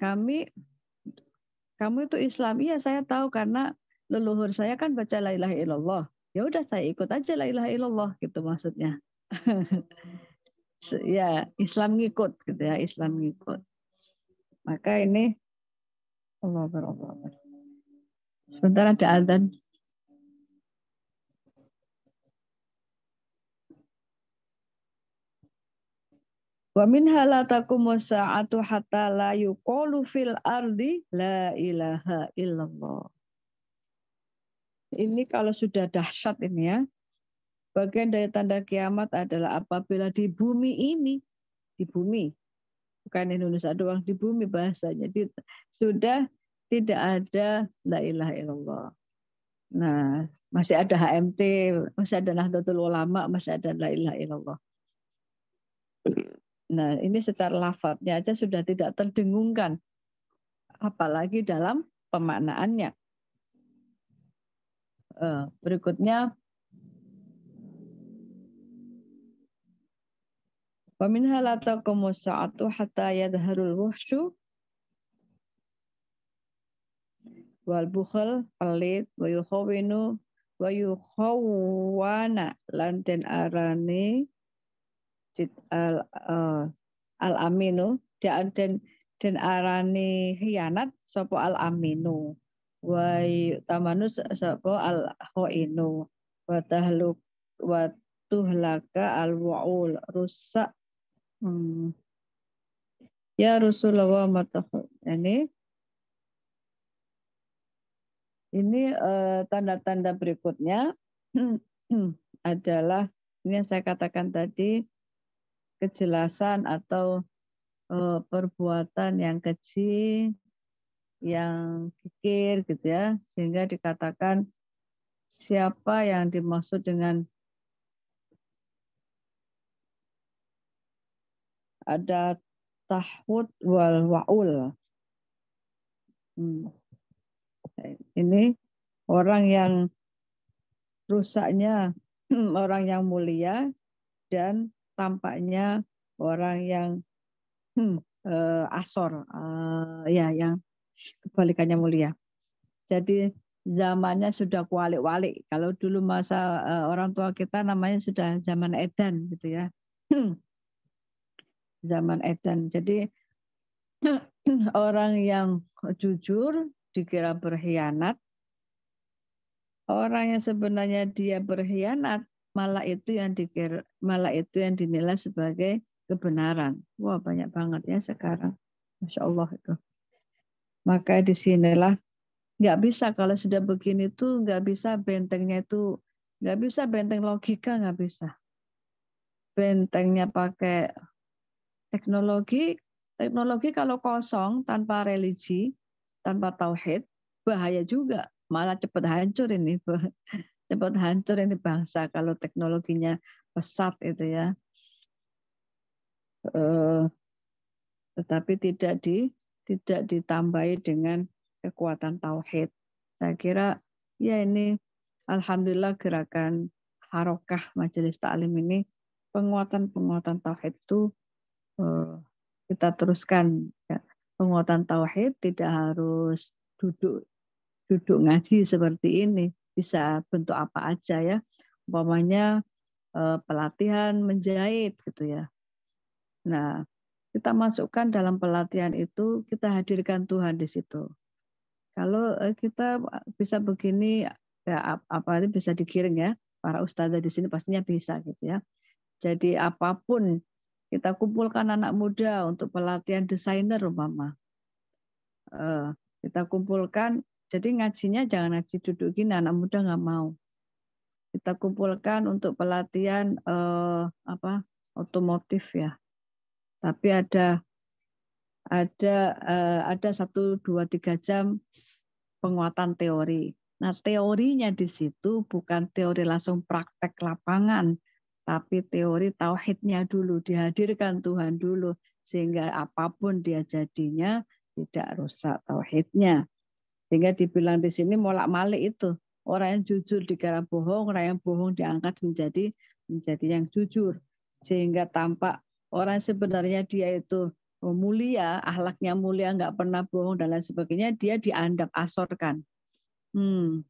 kamu itu Islam. Iya saya tahu karena leluhur saya kan baca la ilaha illallah. Ya udah saya ikut aja la ilaha illallah gitu maksudnya. Ya Islam ngikut gitu ya, Islam ngikut. Maka ini Allah. Sebentar ada azan. Wa minha la taqumu sa'atu hatta la yuqalu fil ardi la ilaha illallah. Ini kalau sudah dahsyat ini ya. Bagian dari tanda kiamat adalah apabila di bumi ini, di bumi, bukan Indonesia doang, di bumi bahasanya, sudah tidak ada la ilaha illallah. Nah, masih ada HMT, masih ada Nahdlatul Ulama, masih ada la ilaha illallah. Nah, ini secara lafadznya aja sudah tidak terdengungkan, apalagi dalam pemaknaannya. Berikutnya, wa minha la taqumu sa'atu hatta yadharul wuhsyu wal bukhal pelit wa yukhawinu wa yukhawwana lanten arane al aminu dan arani khianat sapa al aminu wa tamanus sapa al khainu wa tahluk wa tuhlaka al waul rusak. Ya Rasulullah ini tanda-tanda berikutnya adalah ini yang saya katakan tadi, kejelasan atau perbuatan yang keji, yang kikir gitu ya, sehingga dikatakan siapa yang dimaksud dengan ada tahwud wal waul. Ini orang yang rusaknya orang yang mulia dan tampaknya orang yang asor, ya yang kebalikannya mulia. Jadi zamannya sudah kualik-walik. Kalau dulu masa orang tua kita namanya sudah zaman edan gitu ya. Zaman edan. Jadi orang yang jujur dikira berkhianat. Orang yang sebenarnya dia berkhianat malah itu yang dinilai sebagai kebenaran. Wah, banyak banget ya sekarang. Masya Allah itu. Maka disinilah nggak bisa kalau sudah begini tuh nggak bisa bentengnya itu nggak bisa benteng logika, nggak bisa. Bentengnya pakai teknologi kalau kosong tanpa religi, tanpa tauhid, bahaya juga. Malah cepat hancur ini. Cepat hancur ini bangsa kalau teknologinya pesat itu ya. Tetapi tidak ditambahi dengan kekuatan tauhid. Saya kira ya ini alhamdulillah gerakan Harokah Majelis Ta'lim ini penguatan tauhid itu kita teruskan ya. Penguatan tauhid tidak harus duduk ngaji seperti ini, bisa bentuk apa aja ya. Umpamanya pelatihan menjahit gitu ya. Nah, kita masukkan dalam pelatihan itu, kita hadirkan Tuhan di situ. Kalau kita bisa begini, ya apa ini bisa digiring ya, para ustadzah di sini pastinya bisa gitu ya. Jadi apapun kita kumpulkan anak muda untuk pelatihan desainer umpama. Kita kumpulkan, jadi ngajinya jangan ngaji duduk gini, anak muda nggak mau. Kita kumpulkan untuk pelatihan otomotif ya. Tapi ada 1, 2, 3 jam penguatan teori. Nah, teorinya di situ bukan teori langsung praktek lapangan, tapi teori tauhidnya dulu, dihadirkan Tuhan dulu, sehingga apapun dia jadinya tidak rusak tauhidnya. Sehingga dibilang di sini molak-malik itu, orang yang jujur dikira bohong, orang yang bohong diangkat menjadi yang jujur. Sehingga tampak orang sebenarnya dia itu mulia, akhlaknya mulia, nggak pernah bohong dan lain sebagainya, dia dianggap asorkan,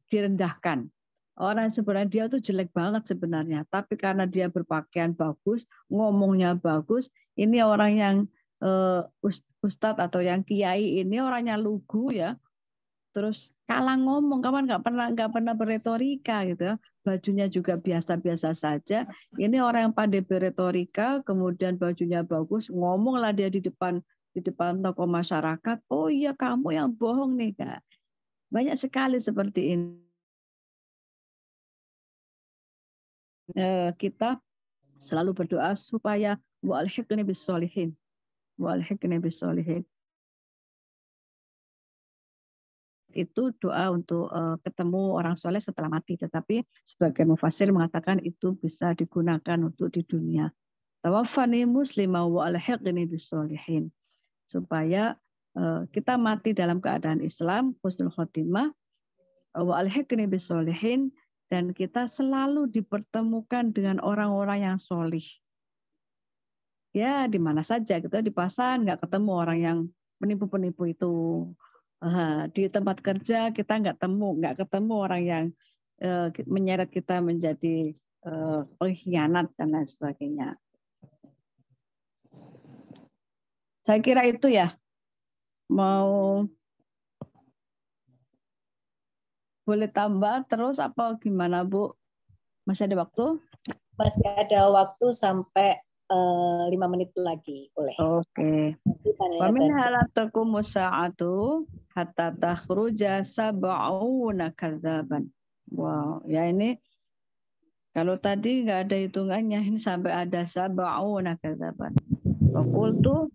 direndahkan. Orang sebenarnya dia tuh jelek banget sebenarnya, tapi karena dia berpakaian bagus, ngomongnya bagus, ini orang yang ustadz atau yang kiai ini orangnya lugu ya, terus kalah ngomong, kawan nggak pernah berretorika gitu ya, bajunya juga biasa-biasa saja. Ini orang yang pandai berretorika, kemudian bajunya bagus, ngomonglah dia di depan tokoh masyarakat. Oh iya, kamu yang bohong nih, Kak. Banyak sekali seperti ini. Kita selalu berdoa supaya wa'alhiqni bis-sholihin. Wa'alhiqni bis-sholihin. Itu doa untuk ketemu orang soleh setelah mati. Tetapi sebagian mufassir mengatakan itu bisa digunakan untuk di dunia. Tawaffani muslimah wa'alhiqni bis-sholihin. Supaya kita mati dalam keadaan Islam, husnul khotimah, wa'alhiqni bis-sholihin, dan kita selalu dipertemukan dengan orang-orang yang solih. Ya, di mana saja kita di pasar nggak ketemu orang yang penipu-penipu itu. Di tempat kerja kita nggak ketemu orang yang menyeret kita menjadi pengkhianat dan lain sebagainya. Saya kira itu ya. Mau boleh tambah terus apa gimana, Bu? Masih ada waktu? Masih ada waktu sampai 5 menit lagi, boleh. Oke. Wa min halatakum sa'atu hatta takhruja sab'una kadzaban. Wow, ya ini kalau tadi nggak ada hitungannya, ini sampai ada sab'una kadzaban. Wa qultu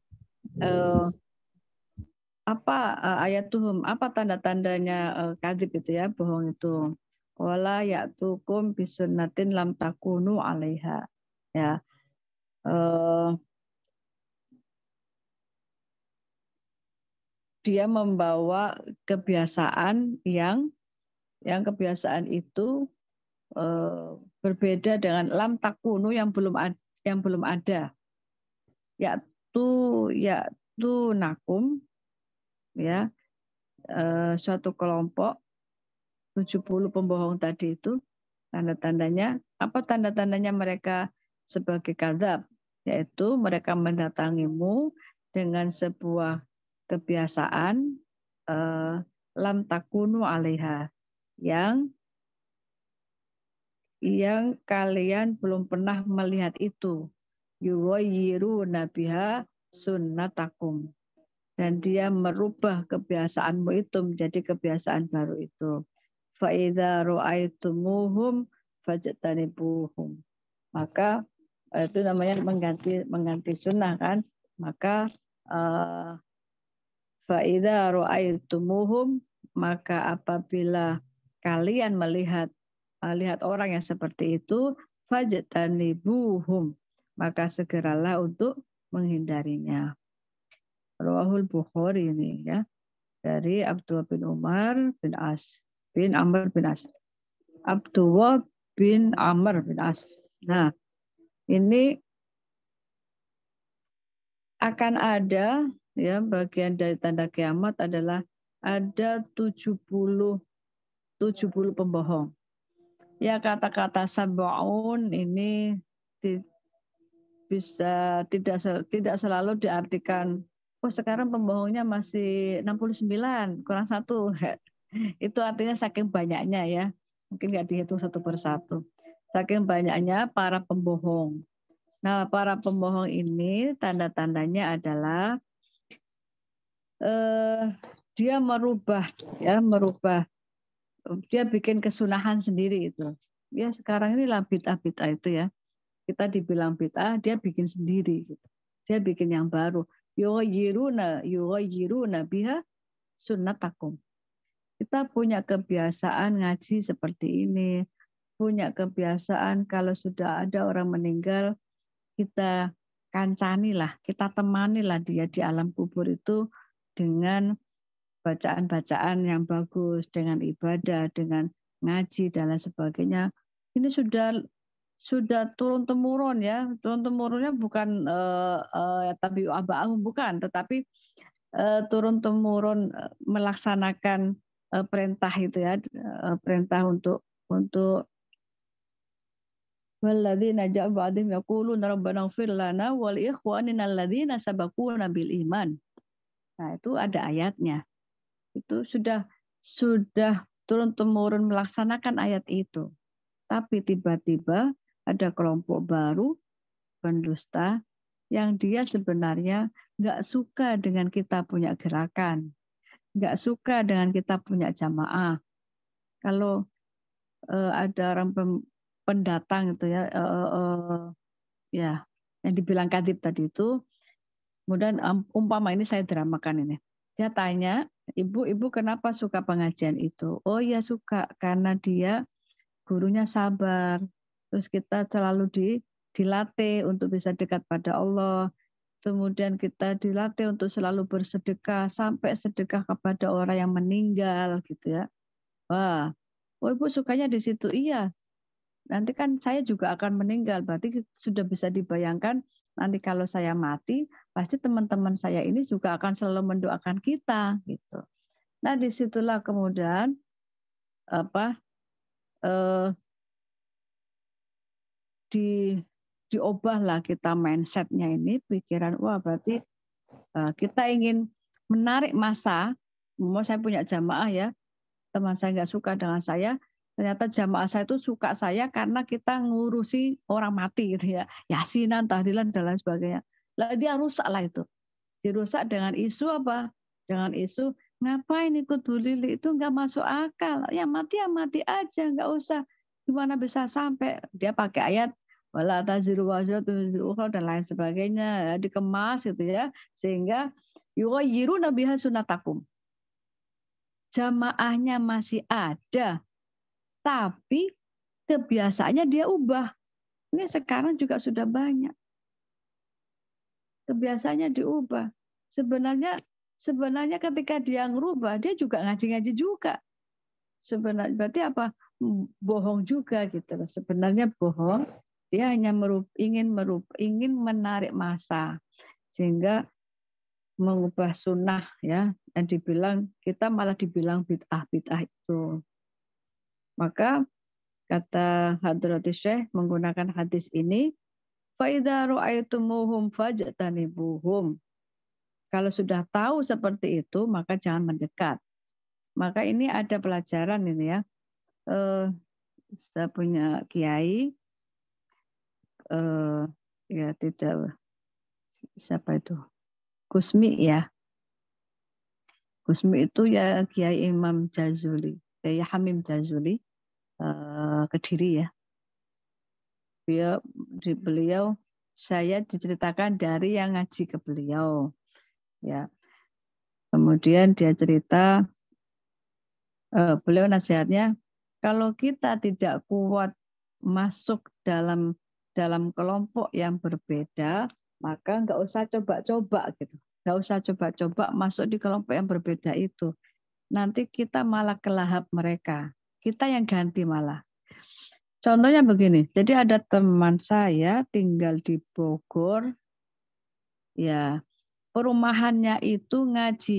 apa ayatuhum, apa tanda-tandanya kadzib itu ya, bohong itu. Wala ya'tukum bisunnatin lam takunu 'alaiha. Ya. Dia membawa kebiasaan yang kebiasaan itu berbeda dengan lam takunu yang belum ada. Yaitu nakum, ya, suatu kelompok 70 pembohong tadi itu, tanda-tandanya apa? Tanda-tandanya mereka sebagai kadzab, yaitu mereka mendatangimu dengan sebuah kebiasaan lam takunu 'alaiha, yang kalian belum pernah melihat itu. Yuwayyiruna biha sunnatakum. Dan dia merubah kebiasaanmu itu menjadi kebiasaan baru itu. Fa idza ra'aitumuhum fajtanibuhum. Maka itu namanya mengganti sunnah kan. Maka fa idza ra'aitumuhum, maka apabila kalian melihat orang yang seperti itu, fajtanibuhum, maka segeralah untuk menghindarinya. Rawahul Bukhari ini ya, dari Abdullah bin Umar bin Amr bin As. Abdullah bin Amr bin As. Nah, ini akan ada ya, bagian dari tanda kiamat adalah ada 70 pembohong. Ya, kata-kata sab'un ini bisa tidak selalu diartikan sekarang pembohongnya masih 69 kurang 1. Itu artinya saking banyaknya ya. Mungkin nggak dihitung satu persatu. Saking banyaknya para pembohong. Nah, para pembohong ini tanda-tandanya adalah dia merubah, dia bikin kesunahan sendiri itu. Ya, sekarang ini lah bid'ah itu ya. Kita dibilang bid'ah, dia bikin sendiri gitu. Dia bikin yang baru. Yughayiruna biha sunnatakum. Kita punya kebiasaan ngaji seperti ini, punya kebiasaan kalau sudah ada orang meninggal, kita kancanilah, kita temanilah dia di alam kubur itu dengan bacaan-bacaan yang bagus, dengan ibadah, dengan ngaji dan lain sebagainya. Ini sudah turun temurun ya, turun temurunnya bukan tabi'u aba'ahum, bukan, tetapi turun temurun melaksanakan perintah itu ya, perintah untuk walladzina ja'u ba'dihim yaquluna rabbana ighfir lana wa li ikhwanina alladzina sabaquna bil iman. Nah, itu ada ayatnya. Itu sudah turun temurun melaksanakan ayat itu. Tapi tiba-tiba ada kelompok baru pendusta yang dia sebenarnya nggak suka dengan kita punya gerakan, nggak suka dengan kita punya jamaah. Kalau ada orang pendatang itu ya, ya yang dibilang Kadib tadi itu, kemudian umpama ini saya dramakan ini. Dia tanya, ibu kenapa suka pengajian itu? Oh ya suka, karena dia gurunya sabar. Terus kita selalu dilatih untuk bisa dekat pada Allah. Kemudian kita dilatih untuk selalu bersedekah, sampai sedekah kepada orang yang meninggal gitu ya. Wah, oh ibu sukanya di situ. Iya, nanti kan saya juga akan meninggal. Berarti sudah bisa dibayangkan nanti kalau saya mati, pasti teman-teman saya ini juga akan selalu mendoakan kita gitu. Nah, disitulah kemudian diubahlah kita mindsetnya ini, pikiran wah berarti kita ingin menarik massa. Mau saya punya jamaah ya, teman saya nggak suka dengan saya, ternyata jamaah saya itu suka saya karena kita ngurusi orang mati gitu ya, yasinan, tahlilan dan lain sebagainya. Lah dia rusak lah itu, dirusak dengan isu apa? Dengan isu ngapain ikut Bu Lili, itu nggak masuk akal. Yang mati ya mati aja, nggak usah. Gimana bisa sampai dia pakai ayat wala taziru waziratun wizra ukhra dan lain sebagainya ya, dikemas gitu ya, sehingga yughayyiru biha sunatakum. Jamaahnya masih ada, tapi kebiasaannya dia ubah. Ini sekarang juga sudah banyak. Kebiasaannya diubah. Sebenarnya ketika dia ngerubah, dia juga ngaji-ngaji juga. Sebenarnya berarti apa? Bohong juga gitu loh. Sebenarnya bohong. Dia hanya ingin menarik massa sehingga mengubah sunnah ya, dan dibilang kita malah dibilang bid'ah itu. Maka kata Hadratus Syekh menggunakan hadis ini, fa idza ra'aitumuhum fajtanibuhum. Kalau sudah tahu seperti itu, maka jangan mendekat. Maka ini ada pelajaran ini ya. Saya punya kiai, ya tidak, siapa itu? Kusmi ya. Kusmi itu ya Kiai Imam Jazuli, Kiai Hamim Jazuli, Kediri ya. Beliau saya diceritakan dari yang ngaji ke beliau. Ya. Kemudian dia cerita, beliau nasihatnya, kalau kita tidak kuat masuk dalam kelompok yang berbeda, maka nggak usah coba-coba gitu. Nggak usah coba-coba masuk di kelompok yang berbeda itu. Nanti kita malah kelahap mereka. Kita yang ganti malah. Contohnya begini, jadi ada teman saya tinggal di Bogor, ya perumahannya itu ngaji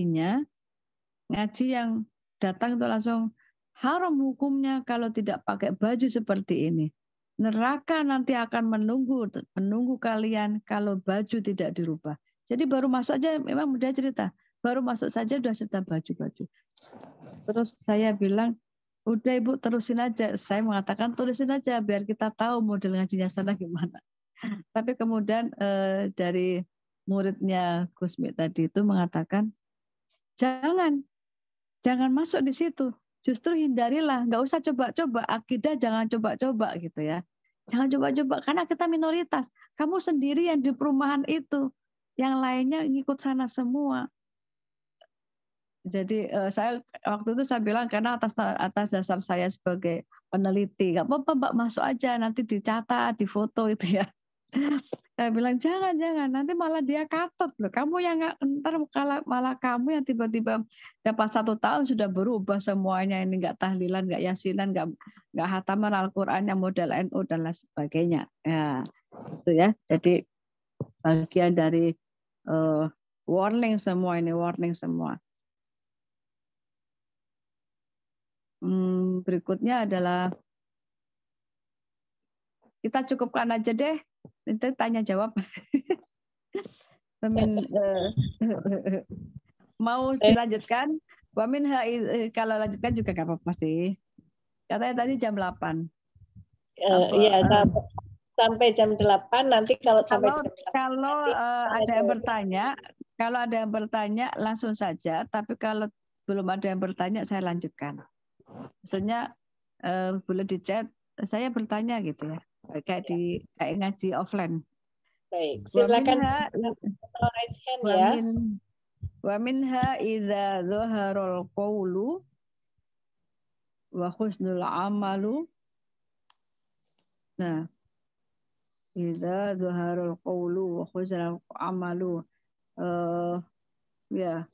yang datang itu langsung haram hukumnya kalau tidak pakai baju seperti ini. Neraka nanti akan menunggu kalian kalau baju tidak dirubah. Jadi baru masuk aja, memang dia cerita, baru masuk saja udah serta baju-baju. Terus saya bilang, udah Ibu terusin aja. Saya mengatakan tulisin aja biar kita tahu model ngajinya sana gimana. Tapi kemudian dari muridnya Gusmi tadi itu mengatakan, jangan masuk di situ. Justru hindarilah, nggak usah coba-coba. Akidah jangan coba-coba gitu ya. Jangan coba-coba, karena kita minoritas. Kamu sendiri yang di perumahan itu. Yang lainnya ngikut sana semua. Jadi saya waktu itu saya bilang, karena atas dasar saya sebagai peneliti, nggak apa-apa Mbak, masuk aja, nanti dicatat, difoto itu ya. Saya bilang jangan, nanti malah dia katut loh. Kamu yang ntar malah kamu yang tiba-tiba dapat 1 tahun sudah berubah semuanya, ini nggak tahlilan, nggak yasinan, nggak hataman Al-Qur'an yang model NU dan lain sebagainya. Ya, itu ya. Jadi bagian dari warning semua ini, warning semua. Berikutnya adalah kita cukupkan aja deh. Nanti tanya jawab. Mau dilanjutkan? Wamin kalau lanjutkan juga nggak apa-apa sih. Katanya tadi jam 8. Iya, sampai jam 8 nanti sampai jam 8 kalau nanti, ada yang bertanya, kalau ada yang bertanya langsung saja, tapi kalau belum ada yang bertanya saya lanjutkan. Maksudnya boleh di chat, saya bertanya gitu ya. Kayak ngaji offline. Baik, silakan raise hand ya. Wa minha idza dhaharul qawlu wa husnul amalu. Nah, idza dhaharul qawlu wa husnul amalu. Ya.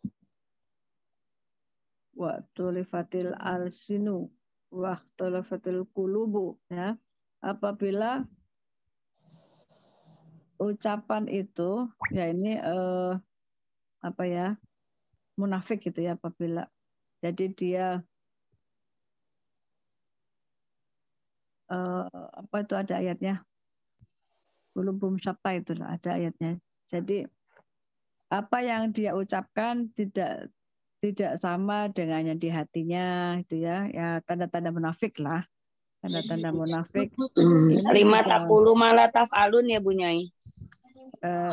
Wa tulifatil alsinu wa tulifatil qulubu, ya. Apabila ucapan itu ya ini apa ya, munafik gitu ya, apabila jadi dia apa itu ada ayatnya, belum syata itu ada ayatnya. Jadi apa yang dia ucapkan tidak sama dengan yang di hatinya itu ya, ya tanda-tanda munafik lah, tanda-tanda munafik. 5 takulu malah taf'alun ya Bu Nyai.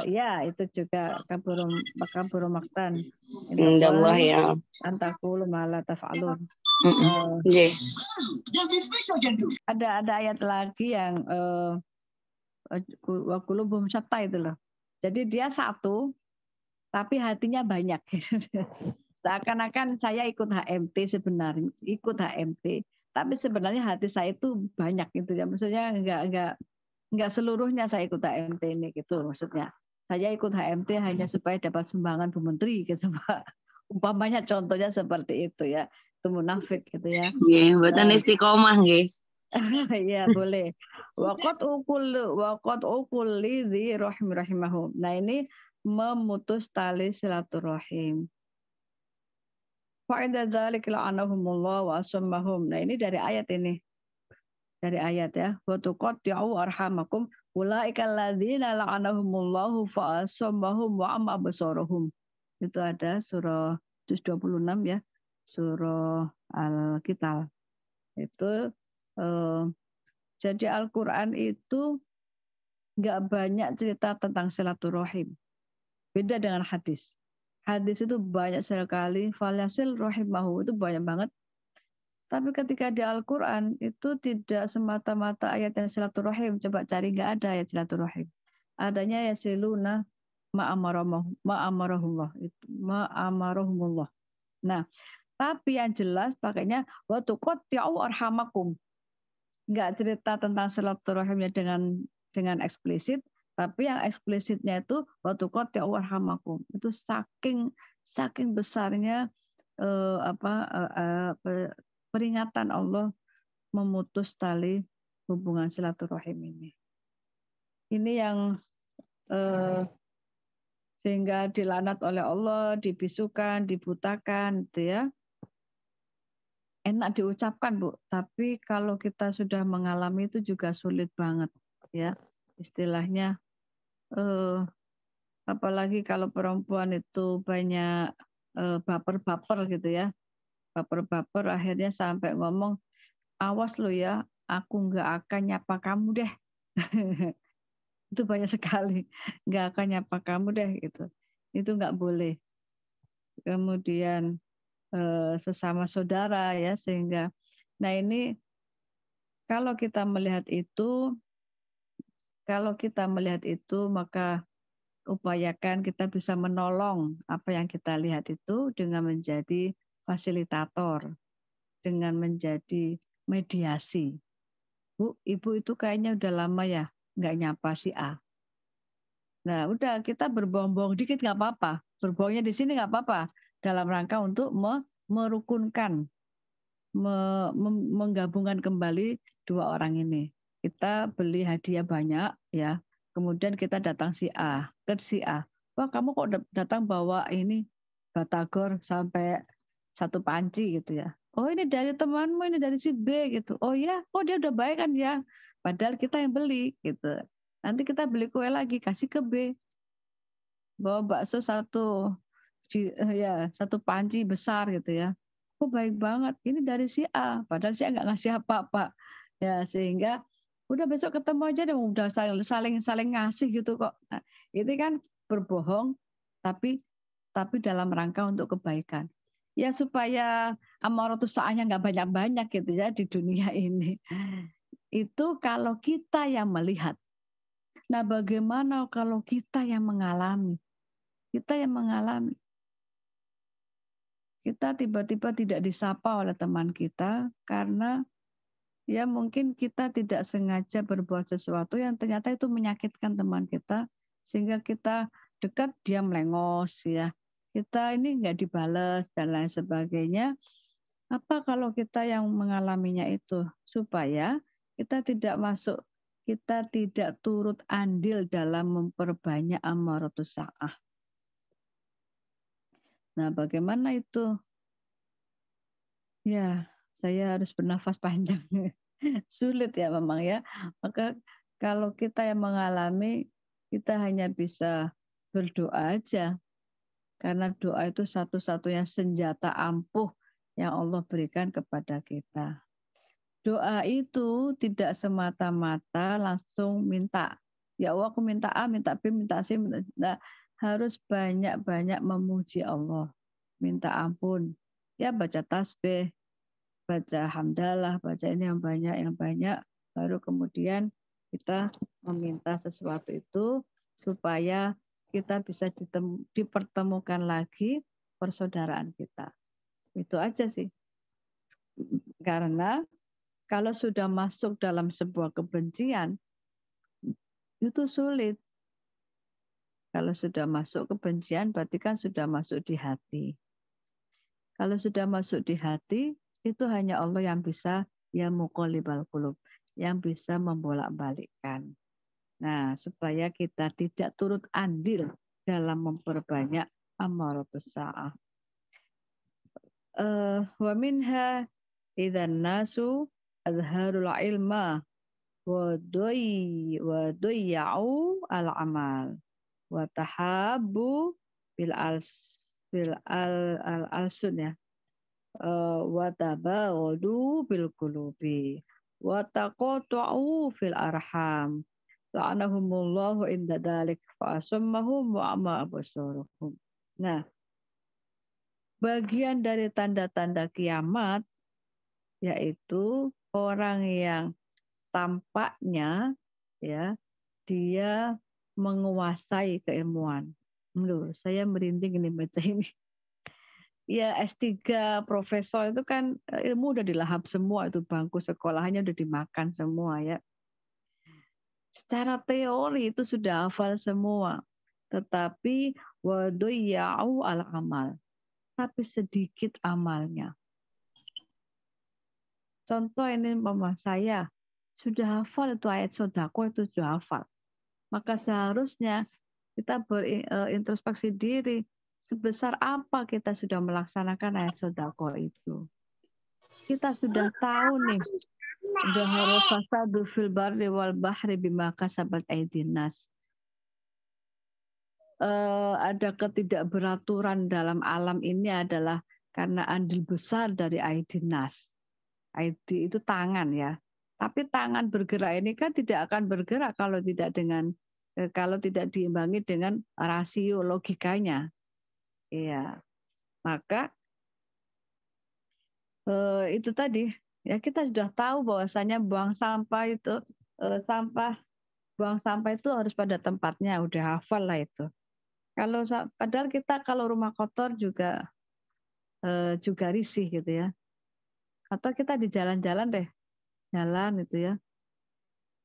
Ya itu juga kabur maktan. Insyaallah ya. Antakulu malah taf'alun. Ada ayat lagi yang wakulubum syata itu loh. Jadi dia satu, tapi hatinya banyak. Seakan-akan saya ikut HMT sebenarnya, tapi sebenarnya hati saya itu banyak gitu ya. Maksudnya enggak seluruhnya saya ikut HMT ini gitu maksudnya. Saya ikut HMT hanya supaya dapat sumbangan Bu Menteri gitu Pak. Umpamanya contohnya seperti itu ya. Itu munafik gitu ya. Nggih, mboten istiqomah nggih. Iya boleh. Waqat ukul lidzi rahimahum. Nah ini memutus tali silaturahim. Fa'idza dzalika la'anahumullah wa asammahum. Nah ini dari ayat ini. Dari ayat ya. Wa tuqatti'u arhamakum ulaikal ladzina la'anahumullahu fa asammahum wa amma absaruhum. Itu ada surah 26 ya. Surah Al-Qital. Itu jadi Al-Qur'an itu enggak banyak cerita tentang silaturahim. Beda dengan hadis. Hadis itu banyak sekali, falasil rahimahu itu banyak banget. Tapi ketika di Al-Quran itu tidak semata-mata ayat yang silaturahim. Coba cari, nggak ada ayat silaturahim. Adanya yasiluna ma'amarahumullah. Nah, tapi yang jelas pakainya wa tuqatti'u arhamakum. Nggak cerita tentang silaturahimnya dengan eksplisit. Tapi yang eksplisitnya itu waktu qatti'u arhamakum. Itu saking besarnya peringatan Allah memutus tali hubungan silaturahim ini. Ini yang sehingga dilanat oleh Allah, dibisukan, dibutakan, gitu ya. Enak diucapkan Bu, tapi kalau kita sudah mengalami itu juga sulit banget, ya. Istilahnya apalagi kalau perempuan itu banyak baper-baper gitu ya, baper-baper akhirnya sampai ngomong, awas lo ya, aku nggak akan nyapa kamu deh. Itu banyak sekali, nggak akan nyapa kamu deh gitu. Itu nggak boleh. Kemudian sesama saudara ya, sehingga, nah ini kalau kita melihat itu maka upayakan kita bisa menolong apa yang kita lihat itu dengan menjadi fasilitator, dengan menjadi mediasi. Bu, ibu itu kayaknya udah lama ya nggak nyapa si A. Nah, udah kita berbohong-bohong dikit nggak apa-apa. Berbohongnya di sini nggak apa-apa. Dalam rangka untuk merukunkan, menggabungkan kembali dua orang ini. Kita beli hadiah banyak ya. Kemudian kita datang ke si A. Wah, kamu kok datang bawa ini batagor sampai 1 panci gitu ya. Oh, ini dari temanmu, ini dari si B gitu. Oh ya, oh dia udah baik kan ya. Padahal kita yang beli gitu. Nanti kita beli kue lagi, kasih ke B. Bawa bakso 1 panci besar gitu ya. Oh baik banget, ini dari si A. Padahal si A nggak ngasih apa-apa. Ya, sehingga Udah besok ketemu aja deh, udah saling ngasih gitu kok. Nah, itu kan berbohong tapi dalam rangka untuk kebaikan. Ya supaya amaratus sa'ahnya nggak banyak-banyak gitu ya di dunia ini. Itu kalau kita yang melihat. Nah, bagaimana kalau kita yang mengalami? Kita yang mengalami. Kita tiba-tiba tidak disapa oleh teman kita karena ya mungkin kita tidak sengaja berbuat sesuatu yang ternyata itu menyakitkan teman kita sehingga kita dekat dia melengos ya. Kita ini nggak dibales dan lain sebagainya. Apa kalau kita yang mengalaminya itu supaya kita tidak turut andil dalam memperbanyak amaratus sa'ah. Nah, bagaimana itu? Ya, saya harus bernafas panjang. Sulit ya memang ya. Maka kalau kita yang mengalami, kita hanya bisa berdoa aja. Karena doa itu satu-satunya senjata ampuh yang Allah berikan kepada kita. Doa itu tidak semata-mata langsung minta. Ya Allah aku minta A, minta B, minta C. Nah, harus banyak-banyak memuji Allah. Minta ampun. Ya baca tasbih, baca hamdalah, baca ini yang banyak, baru kemudian kita meminta sesuatu itu supaya kita bisa dipertemukan lagi persaudaraan kita. Itu aja sih. Karena kalau sudah masuk dalam sebuah kebencian, itu sulit. Kalau sudah masuk kebencian, berarti kan sudah masuk di hati. Kalau sudah masuk di hati, itu hanya Allah yang bisa ya muqallibal qulub, yang bisa membolak-balikkan. Nah, supaya kita tidak turut andil dalam memperbanyak amaratus sa'ah. Wa minha idzan nasu azharul ilma wa doyya'u al-amal wa tahabbu bil alsun ya. Wa tabaghadu bil qulubi wa taqata'u fil arham la'anahumullahu inda dzalik fa asammahum wa ama absaruhum. Nah, bagian dari tanda-tanda kiamat yaitu orang yang tampaknya ya dia menguasai keilmuan. Loh, saya merinding ini baca ini. Ya S3 profesor itu kan ilmu udah dilahap semua, itu bangku sekolahnya udah dimakan semua ya. Secara teori itu sudah hafal semua. Tetapi wadoya'u al-amal. Tapi sedikit amalnya. Contoh ini mama saya sudah hafal itu ayat sodako itu sudah hafal. Maka seharusnya kita berintrospeksi diri. Sebesar apa kita sudah melaksanakan ayat sodako itu. Kita sudah tahu nih. Dahara fasadu fil barri wal bahri bima kasabat aydin nas. Ada ketidakberaturan dalam alam ini adalah karena andil besar dari aydin nas. Aidi itu tangan ya. Tapi tangan bergerak ini kan tidak akan bergerak kalau tidak diimbangi dengan rasio logikanya. Iya. Maka itu tadi ya kita sudah tahu bahwasanya buang sampah itu harus pada tempatnya, udah hafal lah itu. Padahal kita kalau rumah kotor juga risih gitu ya. Atau kita di jalan-jalan deh, jalan itu ya.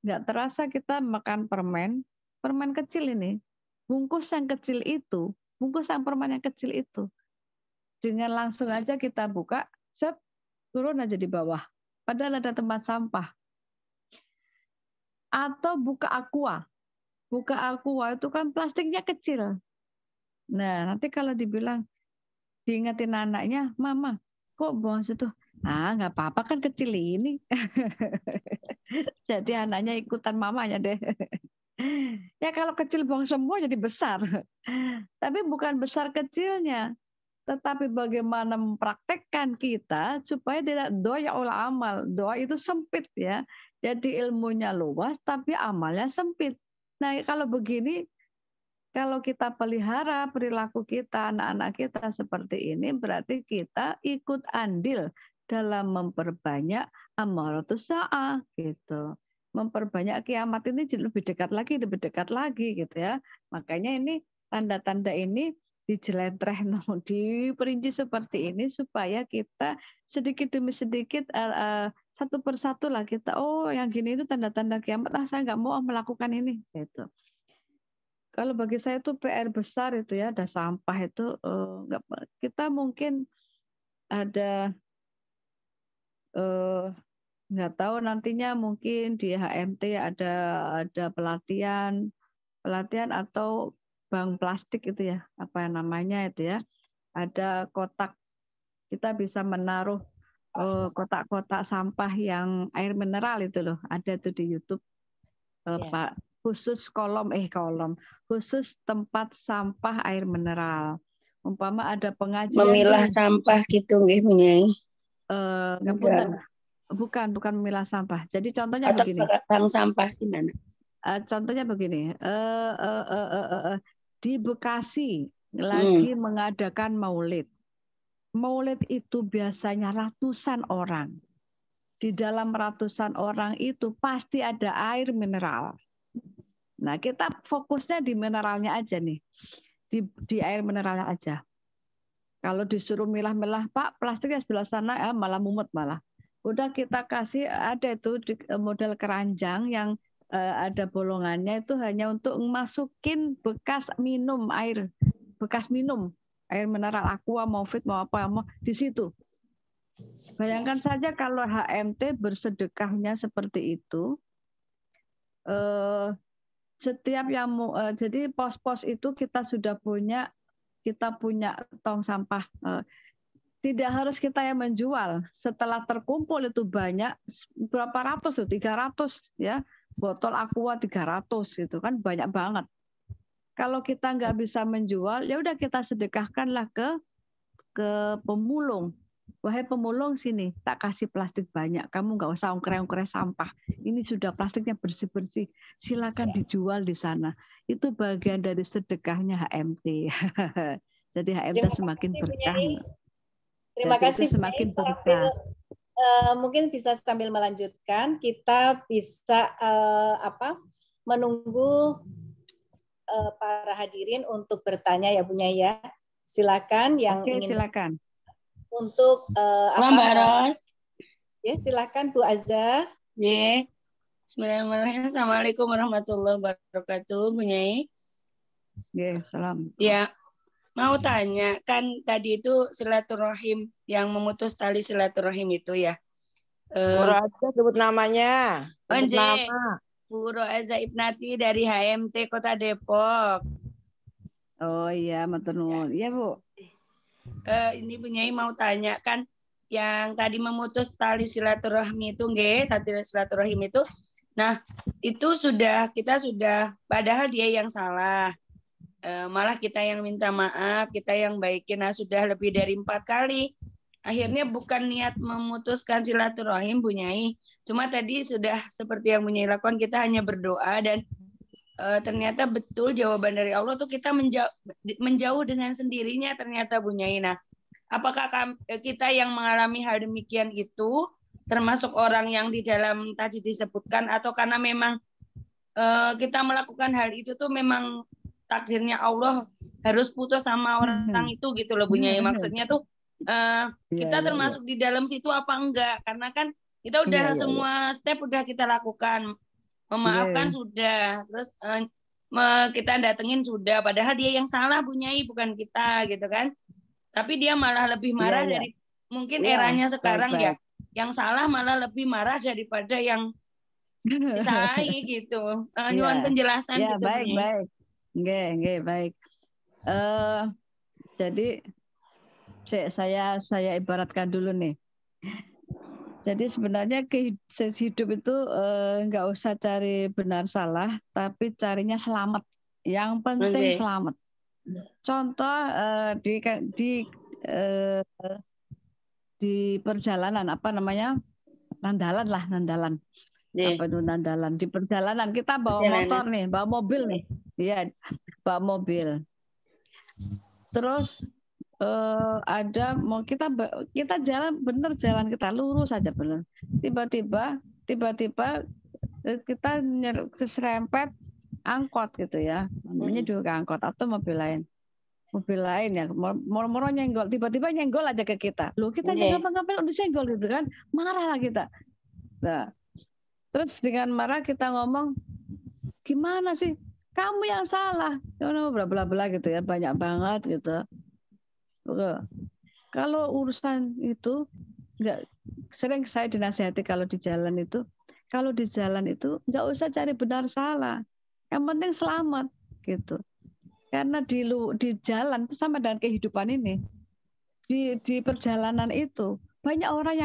Nggak terasa kita makan permen kecil ini, bungkus yang permen yang kecil itu, dengan langsung aja kita buka, set, turun aja di bawah. Padahal ada tempat sampah. Atau buka aqua itu kan plastiknya kecil. Nah, nanti kalau diingetin anaknya, mama, kok buang situ? Nggak apa-apa kan kecil ini. Jadi anaknya ikutan mamanya deh. Ya kalau kecil buang semua jadi besar. Tapi bukan besar kecilnya, tetapi bagaimana mempraktekkan kita supaya tidak doya olah amal. Doa itu sempit ya. Jadi ilmunya luas tapi amalnya sempit. Nah, kalau begini, kalau kita pelihara perilaku kita, anak-anak kita seperti ini, berarti kita ikut andil dalam memperbanyak amaratus sa'ah gitu. Memperbanyak kiamat ini lebih dekat lagi gitu ya. Makanya ini tanda-tanda ini dijelentreh, diperinci seperti ini supaya kita sedikit demi sedikit satu persatu lah kita, oh yang gini itu tanda-tanda kiamat, saya nggak mau melakukan ini gitu. Kalau bagi saya itu PR besar itu ya, ada sampah itu kita mungkin ada nggak tahu nantinya mungkin di HMT ada pelatihan atau bank plastik itu ya, apa namanya itu ya, ada kotak, kita bisa menaruh kotak-kotak sampah yang air mineral itu loh, ada tuh di YouTube Pak, khusus khusus tempat sampah air mineral. Umpama ada pengajian memilah sampah gitu nggih Bunyai. Bukan memilah sampah. Jadi contohnya atau begini. Bank sampah gimana? Contohnya begini. Di Bekasi lagi mengadakan maulid. Maulid itu biasanya ratusan orang. Di dalam ratusan orang itu pasti ada air mineral. Nah, kita fokusnya di mineralnya aja nih. Di air mineralnya aja. Kalau disuruh milah-milah, Pak, plastiknya sebelah sana malah mumet malah. Udah kita kasih, ada itu model keranjang yang ada bolongannya, itu hanya untuk masukin bekas minum air mineral aqua mau fit mau apa mau di situ. Bayangkan saja kalau HMT bersedekahnya seperti itu, setiap yang jadi pos-pos itu kita sudah punya tong sampah. Tidak harus kita yang menjual. Setelah terkumpul itu banyak, berapa ratus tuh, 300 ya, botol aqua 300 itu kan banyak banget. Kalau kita nggak bisa menjual, ya udah kita sedekahkanlah ke pemulung. Wahai pemulung sini, tak kasih plastik banyak. Kamu nggak usah ongkre-ongkre sampah. Ini sudah plastiknya bersih-bersih. Silakan dijual di sana. Itu bagian dari sedekahnya HMT. Jadi HMT semakin berkah. Terima kasih. Semakin berkah. Mungkin bisa sambil melanjutkan, kita bisa menunggu para hadirin untuk bertanya ya Bunya ya. Silakan yang ingin. Silakan. Untuk Mbak Ros. Ya, silakan Bu Azza. Ya. Bismillahirrahmanirrahim. Assalamualaikum warahmatullahi wabarakatuh, Bunyai. Ya, salam. Ya. Mau tanya, kan tadi itu silaturahim, yang memutus tali silaturahim itu ya. Bu Roza sebut namanya. Sebut nama. Bu Roza Ibnati dari HMT Kota Depok. Oh iya, matur nuwun. Iya, Bu. Ini Bunyai mau tanya, kan yang tadi memutus tali silaturahmi itu tali silaturahim itu. Nah, itu kita sudah padahal dia yang salah. Malah kita yang minta maaf, kita yang baikin. Nah, sudah lebih dari 4 kali. Akhirnya bukan niat memutuskan silaturahim, Bunyai. Cuma tadi sudah seperti yang Bunyai lakukan, kita hanya berdoa dan ternyata betul jawaban dari Allah tuh kita menjauh dengan sendirinya ternyata, Bunyai. Nah, apakah kita yang mengalami hal demikian itu termasuk orang yang di dalam tadi disebutkan, atau karena memang kita melakukan hal itu tuh memang takdirnya Allah harus putus sama orang itu gitu loh, Bunyai. Maksudnya tuh kita termasuk di dalam situ apa enggak? Karena kan kita udah semua step udah kita lakukan. Memaafkan sudah, terus kita datengin sudah, padahal dia yang salah, Bunyai, bukan kita gitu kan. Tapi dia malah lebih marah dari mungkin eranya sekarang ya. Yang salah malah lebih marah daripada yang disalahi gitu. Nyuwun penjelasan gitu, baik, Bunyai. baik. Nggih, baik. Jadi saya ibaratkan dulu nih. Jadi sebenarnya hidup itu nggak usah cari benar salah, tapi carinya selamat. Yang penting selamat. Contoh di perjalanan nandalan. Apa itu nandalan di perjalanan kita bawa motor nih, bawa mobil nih, iya bawa mobil. Terus ada mau kita jalan bener, jalan kita lurus aja bener. Tiba-tiba kita serempet angkot gitu ya, namanya juga angkot atau mobil lain ya, moro-moro nyenggol, tiba-tiba nyenggol aja ke kita. Loh kita ngapa-ngapain udah senggol gitu kan, marah lah kita. Nah, terus dengan marah kita ngomong, gimana sih? Kamu yang salah. Bla bla bla gitu ya, banyak banget gitu. Kalau urusan itu sering saya dinasihati kalau di jalan itu nggak usah cari benar salah. Yang penting selamat gitu. Karena di jalan itu sama dengan kehidupan ini. Di perjalanan itu banyak orang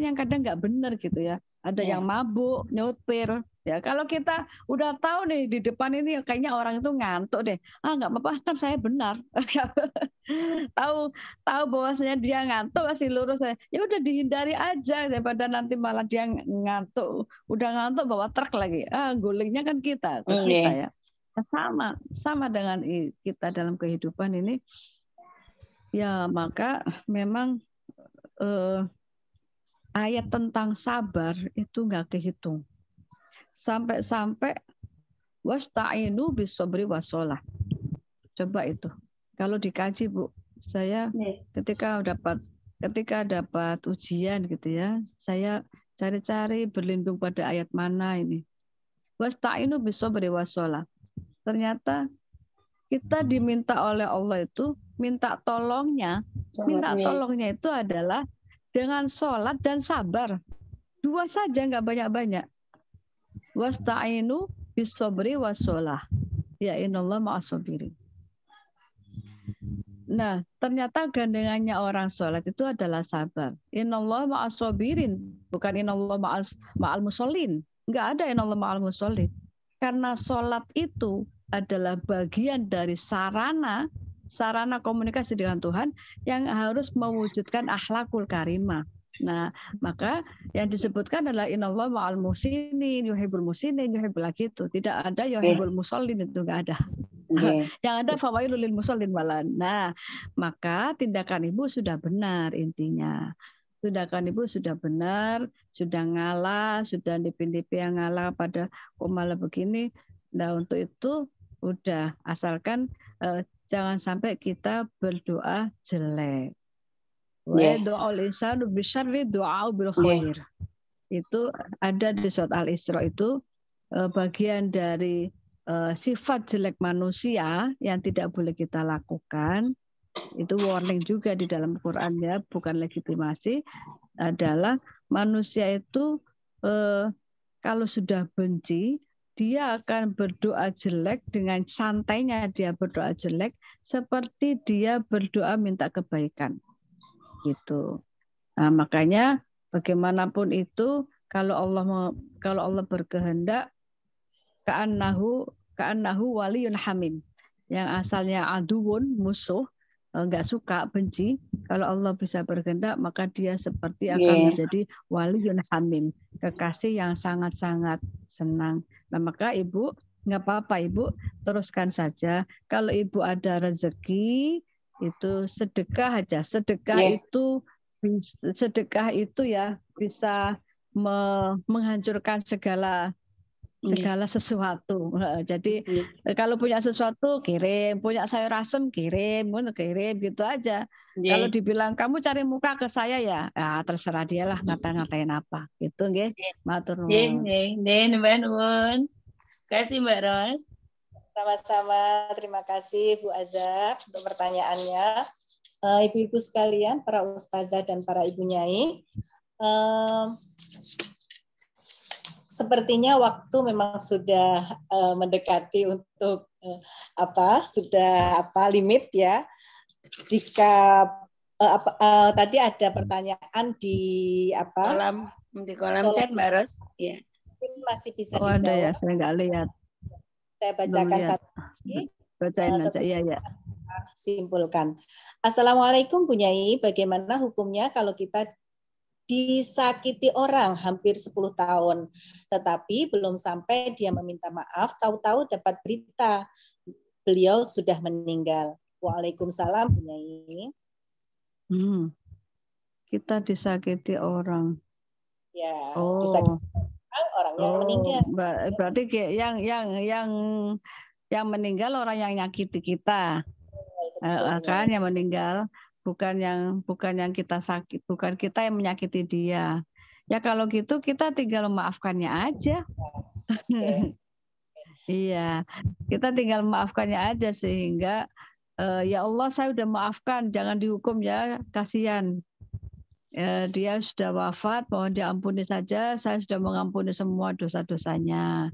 yang kadang nggak benar gitu ya. Ada yang mabuk, nyopir. Ya kalau kita udah tahu nih di depan ini kayaknya orang itu ngantuk deh. Nggak apa-apa kan saya benar. tahu bahwasanya dia ngantuk masih lurus, ya udah dihindari aja daripada nanti malah dia ngantuk. Udah ngantuk bawa truk lagi. Gulingnya kan kita ya. Sama dengan kita dalam kehidupan ini. Ya maka memang ayat tentang sabar itu nggak kehitung. Sampai wasta'inu bis-sabri was-shalah. Coba itu. Kalau dikaji Bu, saya ketika dapat ujian gitu ya, saya cari-cari berlindung pada ayat mana ini. Wasta'inu bis-sabri was-shalah. Ternyata kita diminta oleh Allah itu minta tolongnya itu adalah dengan sholat dan sabar. 2 saja, nggak banyak-banyak. Wasta'inu bis-sabri was-shalah. Ya innallaha ma'as-sabirin. Nah, ternyata gandengannya orang sholat itu adalah sabar. Innallaha ma'as-sabirin, bukan innallaha ma'al musholin. Nggak ada innallaha ma'al musholin. Karena sholat itu adalah bagian dari sarana komunikasi dengan Tuhan yang harus mewujudkan akhlakul karimah. Nah, maka yang disebutkan adalah innallaha ma'al muhsinin, yuhibbul muhsinin, yuhibbul gitu. Tidak ada yuhibbul musallin, itu enggak ada. Yang ada fawailul lil musallin malan. Nah, maka tindakan Ibu sudah benar intinya. Tindakan Ibu sudah benar, sudah ngalah, sudah DP yang ngalah pada kok malah begini. Nah, untuk itu udah asalkan jangan sampai kita berdoa jelek. Wa do'al insanu bisyarri do'a bil khair. Itu ada di surat Al-Isra itu bagian dari sifat jelek manusia yang tidak boleh kita lakukan. Itu warning juga di dalam Quran ya, bukan legitimasi, adalah manusia itu kalau sudah benci dia akan berdoa jelek, dengan santainya dia berdoa jelek seperti dia berdoa minta kebaikan gitu. Nah, makanya bagaimanapun itu kalau Allah berkehendak ka'annahu waliyun hamim, yang asalnya aduun musuh, enggak suka, benci, kalau Allah bisa berkehendak maka dia seperti akan menjadi waliyun hamim, kekasih yang sangat-sangat senang. Nah, maka Ibu nggak apa-apa, Ibu teruskan saja. Kalau Ibu ada rezeki itu sedekah aja. Sedekah itu ya bisa menghancurkan segala sesuatu. Jadi kalau punya sesuatu kirim, punya sayur asem kirim gitu aja. Kalau dibilang kamu cari muka ke saya ya, terserah dia lah ngata-ngatain apa. Gitu nggih. Matur nuwun. Nggih, kasih Mbak Ros. Sama-sama, terima kasih Bu Azab untuk pertanyaannya. Ibu-ibu sekalian, para ustazah dan para ibu nyai, sepertinya waktu memang sudah mendekati untuk limit ya. Jika tadi ada pertanyaan di kolom chat Mbak Ros, ya. Masih bisa dijawab. Ada ya, saya nggak lihat. Saya bacakan satu lagi. Bacain aja, iya. Simpulkan. Assalamualaikum Bu Nyai, bagaimana hukumnya kalau kita disakiti orang hampir 10 tahun. Tetapi belum sampai dia meminta maaf, tahu-tahu dapat berita beliau sudah meninggal. Waalaikumsalam, Bu Nyai. Kita disakiti orang. Ya, Oh. disakiti orang yang meninggal. Berarti yang meninggal orang yang nyakiti kita. Kan yang meninggal bukan yang kita sakit, bukan kita yang menyakiti dia. Ya kalau gitu kita tinggal memaafkannya aja. Okay. Iya, kita tinggal memaafkannya aja sehingga ya Allah saya udah maafkan, jangan dihukum ya, kasihan. Dia sudah wafat, mohon diampuni saja, saya sudah mengampuni semua dosa-dosanya.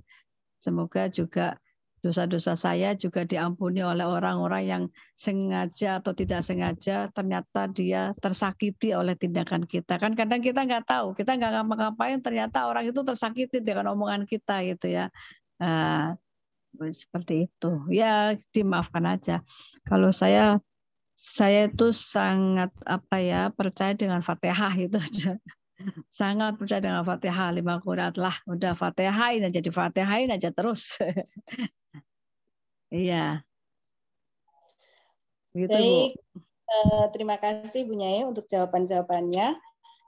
Semoga juga dosa-dosa saya juga diampuni oleh orang-orang yang sengaja atau tidak sengaja ternyata dia tersakiti oleh tindakan kita. Kan kadang kita nggak tahu, kita nggak ngapa-ngapain, ternyata orang itu tersakiti dengan omongan kita gitu ya. Seperti itu. Ya dimaafkan aja. Kalau saya itu sangat percaya dengan Fatihah itu aja. Sangat percaya dengan Fatihah 5 Quran lah. Udah Fatihain aja, Fatihain aja terus. Iya. Gitu, baik, Bu. Terima kasih Bu Nyai untuk jawaban-jawabannya.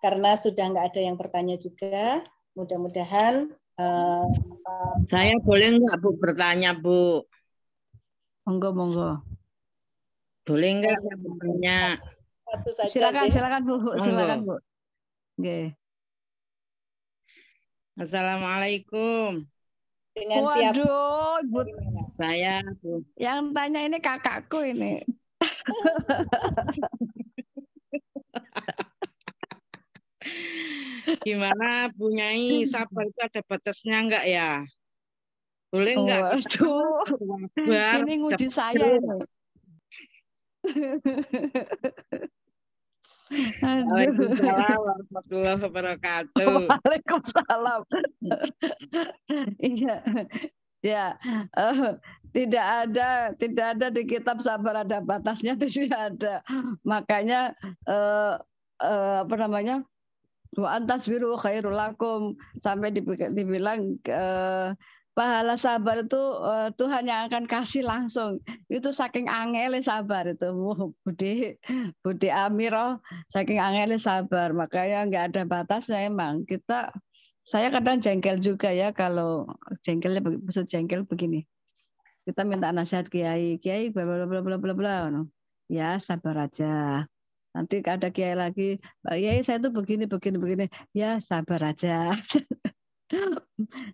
Karena sudah nggak ada yang bertanya juga, mudah-mudahan saya boleh nggak Bu bertanya, Bu? Monggo. Boleh nggak bertanya? Silakan Bu. Silakan Bu. Okay. Assalamualaikum. Dengan siapa? Waduh, Bu. Saya, Bu. Yang tanya ini kakakku ini. Gimana Bu Nyai, sabar itu ada batasnya enggak ya? Boleh enggak? Waduh, ini nguji saya ini. Waalaikumsalam warahmatullahi wabarakatuh. Waalaikumsalam. Iya, ya. Tidak ada di kitab sabar ada batasnya, tidak ada. Makanya wa antasbiru khairul lakum, sampai dibilang pahala sabar itu Tuhan yang akan kasih langsung. Itu saking angele sabar itu, Budi Amiro, saking angele sabar. Makanya nggak ada batasnya emang. Saya kadang jengkel juga ya, kalau maksud jengkel begini. Kita minta nasihat kiai bla bla bla bla bla bla. Ya sabar aja. Nanti ada kiai lagi, ya saya tuh begini. Ya sabar aja.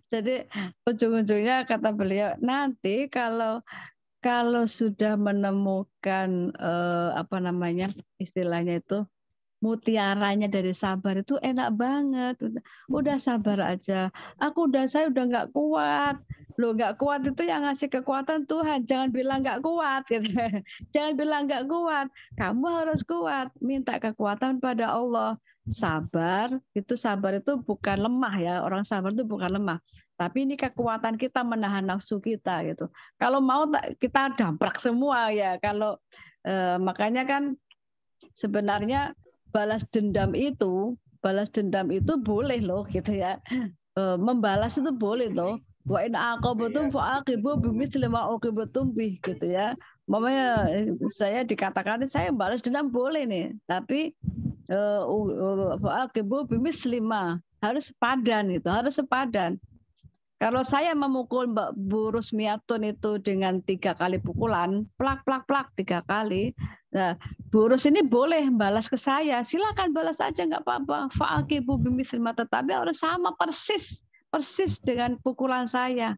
Jadi ujung-ujungnya kata beliau, nanti kalau sudah menemukan istilahnya itu mutiaranya dari sabar itu enak banget. Udah sabar aja. Saya udah nggak kuat. Loh, nggak kuat itu yang ngasih kekuatan Tuhan. Jangan bilang nggak kuat. Gitu. Jangan bilang nggak kuat. Kamu harus kuat. Minta kekuatan pada Allah. Sabar itu bukan lemah ya. Orang sabar itu bukan lemah. Tapi ini kekuatan kita menahan nafsu kita gitu. Kalau mau kita damprak semua ya. Kalau makanya kan sebenarnya balas dendam itu boleh loh gitu ya. Membalas itu boleh loh. Wa in aqabatum fa'aqibu bimithli ma uqibatum bih gitu ya. Mamanya saya dikatakan saya balas dendam boleh nih, tapi fa'aqibu bimithli ma, harus sepadan gitu, harus sepadan. Kalau saya memukul Mbak Bu Rusmiatun itu dengan 3 kali pukulan, plak 3 kali. Nah, Bu Rus ini boleh balas ke saya, silakan balas aja nggak apa-apa. Fa'aqibu bimithli ma, tetapi harus sama persis dengan pukulan saya.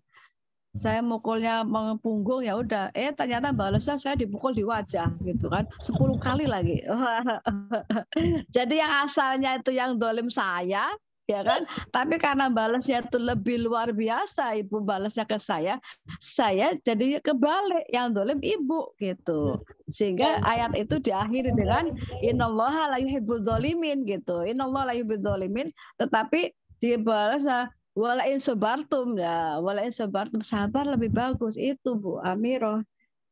Saya mukulnya mengpunggung ya udah, ternyata balasnya saya dipukul di wajah gitu kan, 10 kali lagi. Jadi yang asalnya itu yang dolim saya, ya kan? Tapi karena balasnya itu lebih luar biasa, ibu balasnya ke saya jadi kebalik, yang dolim ibu gitu. Sehingga ayat itu diakhiri dengan innallaha la yuhibbul dzalimin gitu. Innallaha la yuhibbul dzalimin, tetapi dibalas walain sabartum ya, walain sabartum, sabar lebih bagus itu Bu Amiro.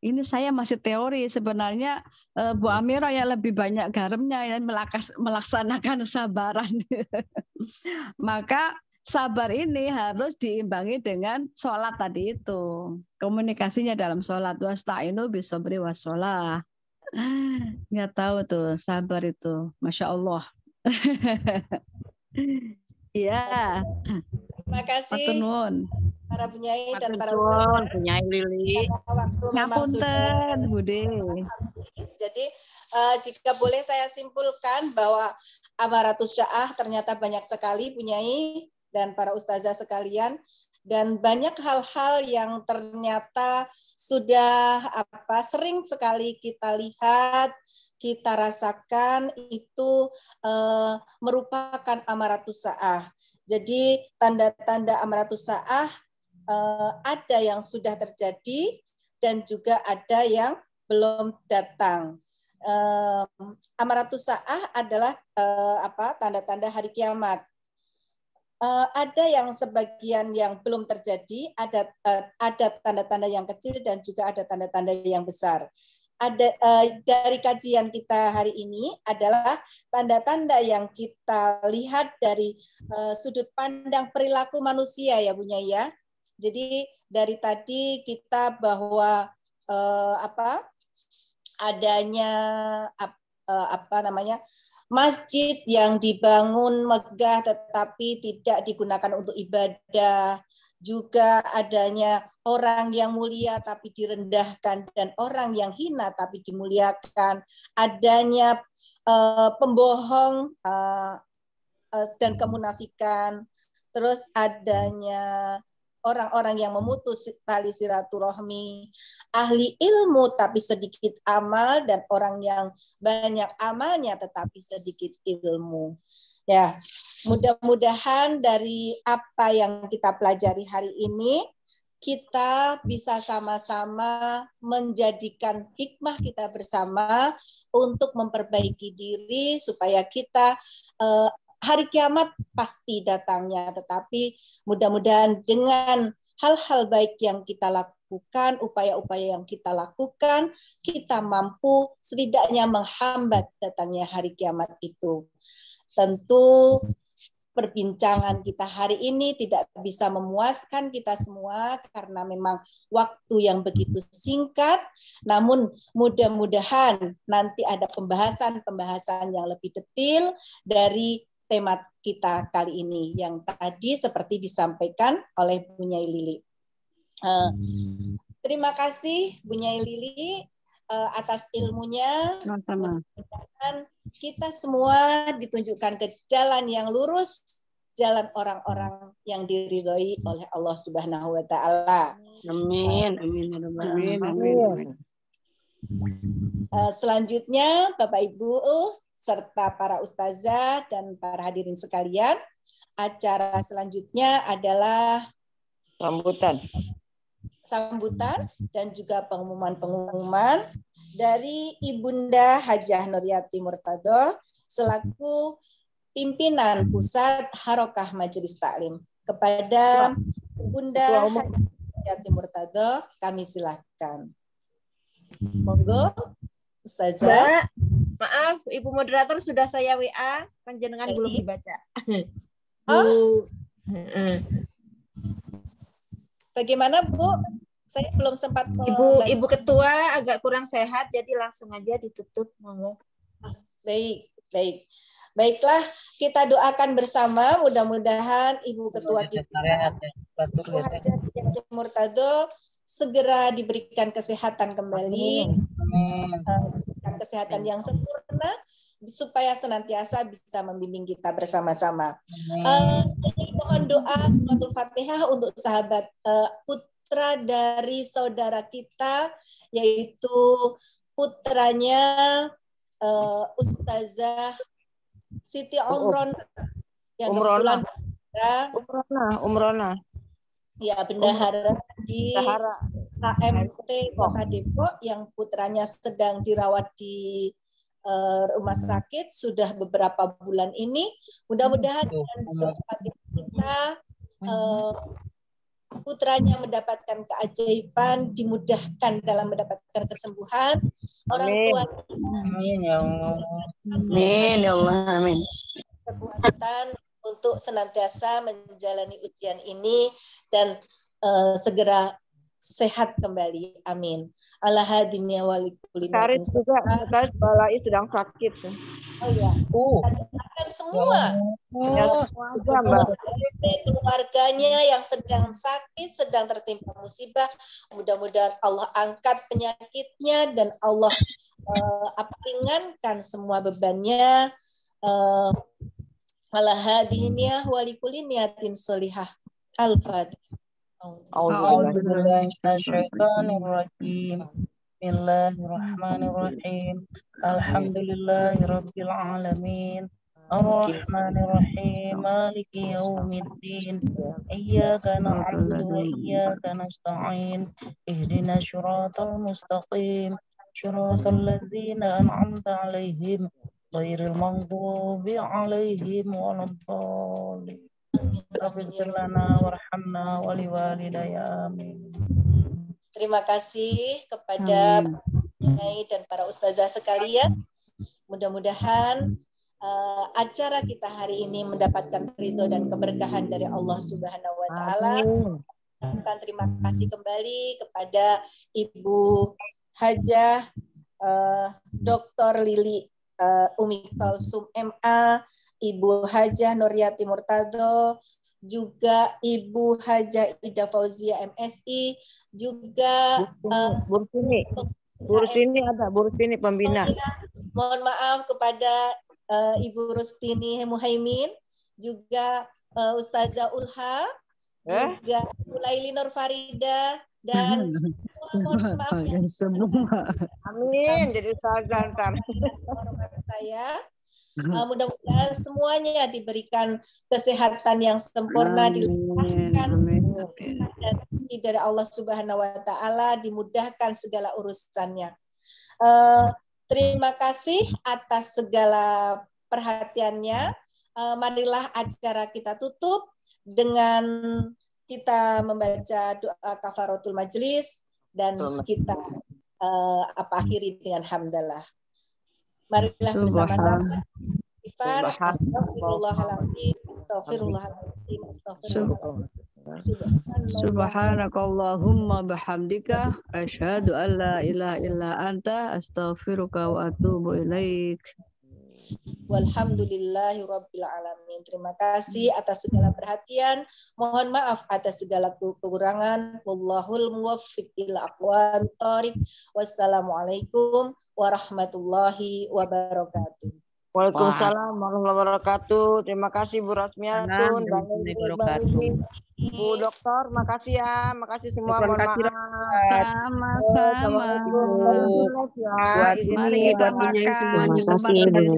ini saya masih teori. Sebenarnya Bu Amira yang lebih banyak garamnya yang melaksanakan sabaran. Maka sabar ini harus diimbangi dengan sholat tadi itu. Komunikasinya dalam sholat. Wasta'inu bisobri washolah. Nggak tahu tuh sabar itu. Masya Allah. Iya. Terima kasih para penyanyi dan para ustaz. Penyanyi Lili. Waktu memang Ngapunten, Bude. Jadi jika boleh saya simpulkan bahwa Amaratus Sya'ah ternyata banyak sekali penyanyi dan para ustazah sekalian, dan banyak hal-hal yang ternyata sudah sering sekali kita lihat, kita rasakan itu merupakan Amaratus Sya'ah. Jadi tanda-tanda Amaratus Sya'ah ada yang sudah terjadi dan juga ada yang belum datang. Amaratus Sya'ah adalah tanda-tanda hari kiamat. Ada yang sebagian yang belum terjadi, ada tanda-tanda yang kecil dan juga ada tanda-tanda yang besar. Dari kajian kita hari ini adalah tanda-tanda yang kita lihat dari sudut pandang perilaku manusia ya Bu Nyai ya. Jadi dari tadi kita bahwa adanya masjid yang dibangun megah tetapi tidak digunakan untuk ibadah, juga adanya orang yang mulia tapi direndahkan dan orang yang hina tapi dimuliakan, adanya pembohong dan kemunafikan, terus adanya orang-orang yang memutus tali silaturahmi, ahli ilmu tapi sedikit amal, dan orang yang banyak amalnya tetapi sedikit ilmu. Ya, mudah-mudahan dari apa yang kita pelajari hari ini, kita bisa sama-sama menjadikan hikmah kita bersama untuk memperbaiki diri supaya kita hari kiamat pasti datangnya, tetapi mudah-mudahan dengan hal-hal baik yang kita lakukan, upaya-upaya yang kita lakukan, kita mampu setidaknya menghambat datangnya hari kiamat itu. Tentu perbincangan kita hari ini tidak bisa memuaskan kita semua karena memang waktu yang begitu singkat, namun mudah-mudahan nanti ada pembahasan yang lebih detail dari tema kita kali ini yang tadi seperti disampaikan oleh Bu Nyai Lili. Terima kasih Bu Nyai Lili atas ilmunya. Dan kita semua ditunjukkan ke jalan yang lurus, jalan orang-orang yang diridhoi oleh Allah Subhanahu wa taala. Amin. Amin. Selanjutnya Bapak Ibu serta para ustazah dan para hadirin sekalian, acara selanjutnya adalah sambutan dan juga pengumuman dari Ibunda Hajah Nuryati Murtado selaku pimpinan Pusat Harokah Majelis Taklim. Kepada Ibunda Hajah Nuryati Murtado, kami silakan. Monggo, Ustazah. Maaf, Ibu Moderator, sudah saya WA, panjenengan belum dibaca. Bagaimana Bu? Saya belum sempat. Ibu Ketua agak kurang sehat, jadi langsung aja ditutup. Monggo. Baiklah, kita doakan bersama. Mudah-mudahan Ibu Ketua kita, Ibu Hajah Nuryati Murtado, segera diberikan kesehatan kembali, kesehatan yang sempurna, supaya senantiasa bisa membimbing kita bersama-sama. Mohon doa suratul Fatihah untuk sahabat putra dari saudara kita, yaitu putranya Ustazah Siti Omron yang kebetulan Umrona. Ya, bendahara di KMT Kota Depok yang putranya sedang dirawat di rumah sakit sudah beberapa bulan ini. Mudah-mudahan dengan doa kita putranya mendapatkan keajaiban, dimudahkan dalam mendapatkan kesembuhan, orang tua Amin ya Allah. Amin ya Allah, amin. kekuatan untuk senantiasa menjalani ujian ini dan segera sehat kembali. Amin. Allah hadinya walikulina. Karit juga, Karit balai sedang sakit. Oh ya. Akan semua. Ya, semua aja, Mbak. Keluarganya yang sedang sakit, sedang tertimpa musibah, mudah-mudahan Allah angkat penyakitnya dan Allah ringankan semua bebannya. Ala hadiniyah walikuliniyatin solihah. Al-Fatihah. A'udzubillahiminasyaitonirrajim. Bismillahirrahmanirrahim. Alhamdulillahirabbil alamin. Ar-Rahmanir-Rahim. Maliki yaumiddin. Iyyaka na'budu wa iyyaka nasta'in. Ihdinas siratal mustaqim. Siratal ladzina an'amta 'alaihim ghairil maghdubi 'alaihim waladdallin. Aghfir lana warhamna wa liwalidayya. Amin. Terima kasih kepada Nyai dan para ustazah sekalian. Mudah-mudahan acara kita hari ini mendapatkan ridho dan keberkahan dari Allah Subhanahu wa taala. Terima kasih kembali kepada Ibu Hajah Dr. Lili Umi Kalsum MA, Ibu Hajah Nuryati Murtado, juga Ibu Hajah Ida Fauzia MSI, juga Bursini ada, Bursini pembina. Mohon maaf kepada Ibu Rustini Muhaimin, juga Ustazah Ulha, juga Laili Nur Farida, dan mohon maaf ya semua. Amin, jadi ustazah ntar. Saya mudah-mudahan semuanya diberikan kesehatan yang sempurna, dilahirkan dan rezeki dari Allah Subhanahu wa taala, dimudahkan segala urusannya. Terima kasih atas segala perhatiannya. Marilah acara kita tutup dengan kita membaca doa kafaratul majlis dan kita akhiri dengan hamdalah. Marilah bersama-sama. Astagfirullahaladzim. Astagfirullahaladzim. Subhanakallahumma bihamdika asyhadu an la ilaha illa anta astaghfiruka wa atubu ilaik. Walhamdulillahi rabbil alamin. Terima kasih atas segala perhatian. Mohon maaf atas segala kekurangan. Wallahul muwaffiq ila aqwamit thoriq. Wassalamualaikum warahmatullahi wabarakatuh. Waalaikumsalam warahmatullahi wabarakatuh. Terima kasih Bu Rasmiatun dan Bu Dokter, makasih ya, makasih semua. Mohon maaf. Sama-sama. Assalamualaikum. Mari kita makan. Terima kasih.